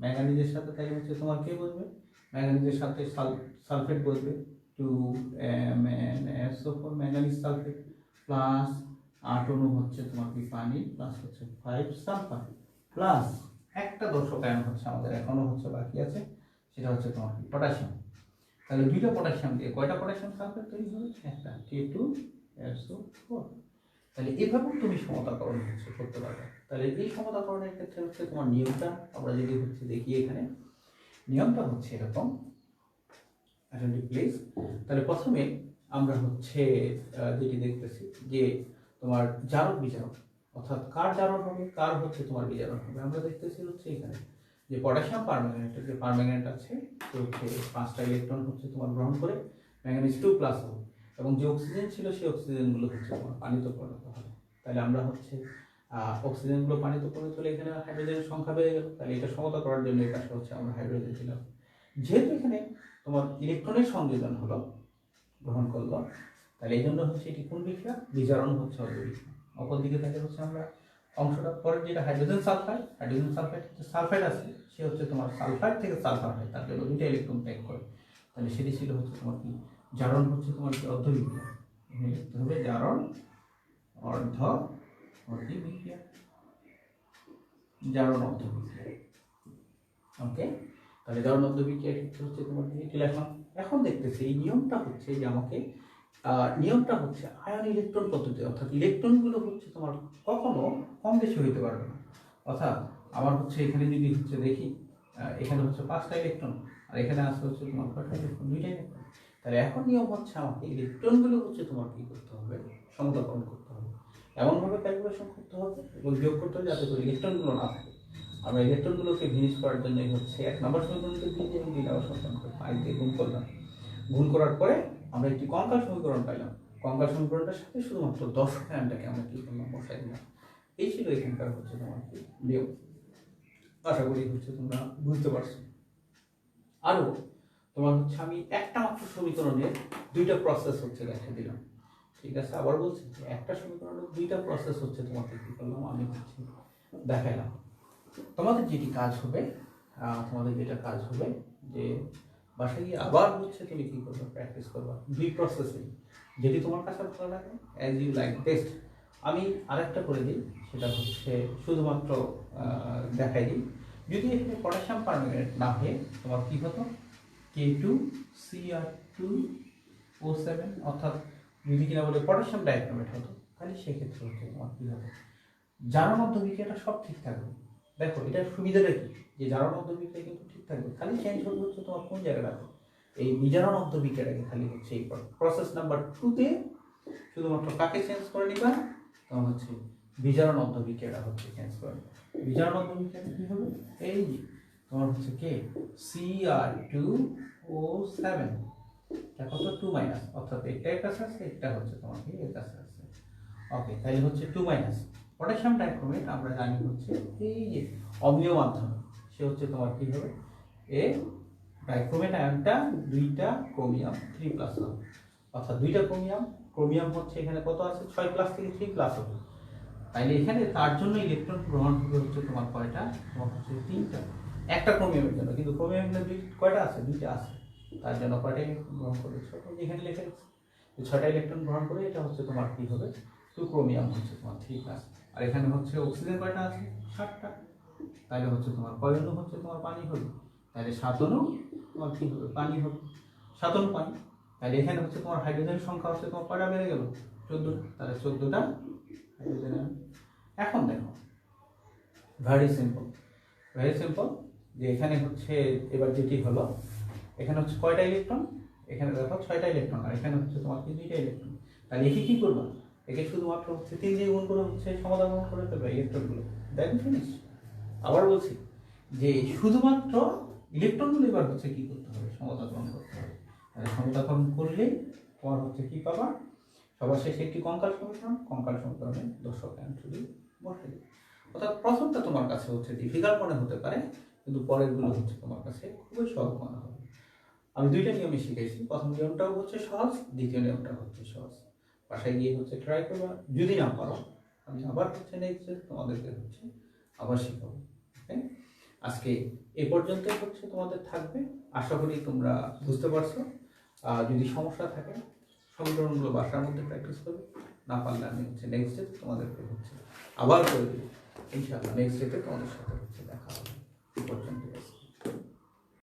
ম্যাঙ্গানিজের সাথে তাই হচ্ছে তোমার কে বসবে, ম্যাঙ্গানিজের সাথে সালফেট বসবে, 2MnSO4 ম্যাঙ্গানিজ সালফেট প্লাস 8 অণু হচ্ছে তোমার কি পানি প্লাস হচ্ছে 5 সালফার প্লাস একটা দর্শক আয়ন হচ্ছে আমাদের এখনো হচ্ছে বাকি আছে, সেটা হচ্ছে তোমার পটাশিয়াম। তাহলে 2টা পটাশিয়াম দিয়ে কয়টা পটাশিয়াম সালফেট তৈরি হবে, একটা, K2SO4। তাহলে এভাবেও তুমি সমতাকরণ হচ্ছে করতে পারবে। তাহলে এই সমতাকরণের ক্ষেত্রে হচ্ছে তোমার নিয়মটা আমরা যদি হচ্ছে দেখি, এখানে নিয়মটা হচ্ছে এরকম, প্লিজ। তাহলে প্রথমে আমরা হচ্ছে যেটি দেখতেছি যে তোমার জারক বিজারক, অর্থাৎ কার জারণ হবে কার হচ্ছে তোমার বিজারণ হবে, আমরা দেখতেছি হচ্ছে এখানে যে পটাশিয়াম পারম্যাঙ্গানেটের যে পারম্যাঙ্গানেট আছে সে হচ্ছে 5টা ইলেকট্রন হচ্ছে তোমার গ্রহণ করে ম্যাঙ্গানিজ 2 প্লাস হবে, এবং যে অক্সিজেন ছিল সেই অক্সিজেনগুলো হচ্ছে তোমার পানিতে পরিণত হবে। তাহলে আমরা হচ্ছে অক্সিজেনগুলো পানিতে পরিণত হলে এখানে হাইড্রোজেনের সংখ্যা বেড়ে গেল, তাহলে এটা সমতা করার জন্য এই পাশে হচ্ছে আমরা হাইড্রোজেন দিলাম। যেহেতু এখানে তোমার ইলেকট্রনের সংযোজন হলো, গ্রহণ করলো, তাহলে এই জন্য হচ্ছে এটি কোন বিক্রিয়া, বিজারণ হচ্ছে অপর দিকে তাহলে হচ্ছে আমরা অংশটা পরের যেটা হাইড্রোজেন সালফাইড হচ্ছে সালফাইড আছে, সে হচ্ছে তোমার সালফাইড থেকে সালফার হয়, তার জন্য দুইটা ইলেকট্রন ত্যাগ করে। তাহলে সেটি ছিল হচ্ছে তোমার কি জারণ হচ্ছে তোমার কি অর্ধবিক্রিয়া, এখানে লিখতে হবে জারণ অর্ধবিক্রিয়া, জারণ অর্ধবিক্রিয়া। ওকে, তাহলে জারণ অর্ধবিক্রিয়া ক্ষেত্রে হচ্ছে তোমার কি লেখা। এখন দেখতেছি এই নিয়মটা হচ্ছে যে আমাকে নিয়মটা হচ্ছে আয়ন ইলেকট্রন পদ্ধতি, অর্থাৎ ইলেকট্রনগুলো হচ্ছে তোমার কখনো কম বেশি হইতে পারবে না। অর্থাৎ আমার হচ্ছে এখানে যদি হচ্ছে দেখি এখানে হচ্ছে 5টা ইলেকট্রন আর এখানে আসলে হচ্ছে তোমার কয়টা ইলেকট্রন, 2টা ইলেকট্রন। তাহলে এখন নিয়ম হচ্ছে আমাকে ইলেকট্রনগুলো হচ্ছে তোমার কি করতে হবে, সমতাকরণ করতে হবে, এমনভাবে ক্যালকুলেশন করতে হবে এবং যোগ করতে হবে যাতে করে ইলেকট্রনগুলো না থাকে। আমরা ইলেকট্রনগুলোকে ভিনিশ করার জন্য হচ্ছে 1 নম্বর সমীকরণকে দিয়ে এবং 2 নম্বর সমীকরণকে পাই দিয়ে গুণ করলাম। গুণ করার পরে আমরা একটি কঙ্কাল সমীকরণ পাইলাম। কঙ্কাল সমীকরণটার সাথে শুধুমাত্র দর্শক আয়নটাকে আমরা কি করলাম, বসাই দিলাম। এই ছিল এখানকার হচ্ছে তোমার কি নিয়ম। আশা করি হচ্ছে তোমরা বুঝতে পারছো। আরো তোমার হচ্ছে আমি একটা মাত্র সমীকরণের 2টা প্রসেস হচ্ছে দেখা দিলাম। ঠিক আছে, আবার বলছি যে একটা সমীকরণের 2টা প্রসেস হচ্ছে তোমাকে কি করলাম, আমি হচ্ছে দেখাইলাম। তোমাদের যেটা কাজ হবে যে বাসায় গিয়ে আবার হচ্ছে তুমি কি করবে, প্র্যাকটিস করবা 2 প্রসেসে, যেটি তোমার কাছে ভালো লাগে অ্যাজ ইউ লাইক বেস্ট। আমি আরেকটা করে দিই, সেটা হচ্ছে শুধুমাত্র দেখাই দিই। যদি এখানে পটাশিয়াম পারম্যাঙ্গানেট না হয়ে তোমার কি হতো, K2Cr2O7, অর্থাৎ যদি কিনা বলে পটাশিয়াম ডাইক্রোমেট হতো, তাহলে সেক্ষেত্রে হচ্ছে তোমার কি হবে, জারণ অর্ধবিক্রিয়াটা সব ঠিক থাকবে। দেখো এটার সুবিধাটা কি, যে জারণ অর্ধবিক্রিয়া কিন্তু ঠিক থাকবে, খালি চেঞ্জ হবে হচ্ছে তোমার কোন জায়গাটা, এই বিজারণ অর্ধবিক্রিয়াটাকে খালি হচ্ছে এই প্রসেস নাম্বার 2 তে শুধুমাত্র কাকে চেঞ্জ করে নিবা, তখন হচ্ছে বিজারণ অর্ধবিক্রিয়াটা হচ্ছে চেঞ্জ করে নিবা। বিজারণ অর্ধবিক্রিয়াটা কি হবে, এই যে তোমার হচ্ছে কে Cr2O7, এটা কত 2 মাইনাস, অর্থাৎ একটা কাছে আছে, এটা হচ্ছে তোমার কি এর কাছে আছে। ওকে, তাহলে হচ্ছে 2 মাইনাস পটাশিয়াম ডাইক্রোমেট আমরা জানি হচ্ছে এই যে অম্লীয় মাধ্যমে, সে হচ্ছে তোমার কি হবে, এ ডাইক্রোমেট আয়নটা 2টা ক্রোমিয়াম 3 প্লাস হবে, অর্থাৎ 2টা ক্রোমিয়াম হচ্ছে এখানে কত আছে, 6 প্লাস থেকে 3 প্লাস হবে। তাইলে এখানে তার জন্য ইলেকট্রন গ্রহণ করবে হচ্ছে তোমার কয়টা, তোমার হচ্ছে 3টা, একটা ক্রোমিয়ামের জন্য, কিন্তু ক্রোমিয়ামের কয়টা আছে, 2টা আছে, তার জন্য কয়টা ইলেকট্রন গ্রহণ করবে, এখানে লেখা আছে 6টা ইলেকট্রন গ্রহণ করে, এটা হচ্ছে তোমার কি হবে 2 ক্রোমিয়াম হচ্ছে তোমার 3 প্লাস। আর এখানে হচ্ছে অক্সিজেন কয়টা আছে, 7টা, তাহলে হচ্ছে তোমার কয় অণু হচ্ছে তোমার পানি হবে, তাহলে 7 অণু তোমার কি হবে, পানি হবে, 7 অণু পানি। তাহলে এখানে হচ্ছে তোমার হাইড্রোজেনের সংখ্যা হচ্ছে তোমার কয়টা বেড়ে গেল, 14, তাহলে 14টা হাইড্রোজেন। এখন দেখো ভেরি সিম্পল যে এখানে হচ্ছে এবার যেটি হলো, এখানে হচ্ছে কয়টা ইলেকট্রন, এখানে দেখো 6টা ইলেকট্রন, আর এখানে হচ্ছে তোমার কি 2টা ইলেকট্রন। তাহলে একে কি করবা, একে শুধুমাত্র হচ্ছে 3 দিয়ে গুণ করে হচ্ছে সমাধান করে ফেলবে ইলেকট্রনগুলো, দেন ফিনিশ। আবার বলছি যে শুধুমাত্র ইলেকট্রনগুলো এবার হচ্ছে কি করতে হবে, সমতাকরণ করতে হবে। তাহলে সমতাকরণ করলেই তোমার হচ্ছে কি পাবা, সবার শেষে একটি কঙ্কাল সমীকরণে দর্শক অ্যান্ট্রোলি বসাই দেবে। অর্থাৎ প্রথমটা তোমার কাছে হচ্ছে ডিফিকাল্ট মনে হতে পারে, কিন্তু পরেরগুলো হচ্ছে তোমার কাছে খুবই সহজ মনে হবে। আমি 2টা নিয়মই শিখেছি, প্রথম নিয়মটাও হচ্ছে সহজ, দ্বিতীয় নিয়মটা হচ্ছে সহজ। বাসায় গিয়ে হচ্ছে ট্রাই করবা, যদি না পারো আমি আবার হচ্ছে নেক্সট তোমাদেরকে হচ্ছে আবার শেখাবো। ওকে, আজকে এই পর্যন্তই হচ্ছে তোমাদের থাকবে, আশা করি তোমরা বুঝতে পারছো। যদি সমস্যা থাকে সমীকরণগুলো বাসার মধ্যে প্র্যাকটিস করবে, না পারলে আমি হচ্ছে নেক্সট ডে তোমাদেরকে হচ্ছে আবার করে দেবো ইনশাআল্লাহ। নেক্সট ডেতে তোমাদের সাথে হচ্ছে দেখা হবে। এই পর্যন্ত।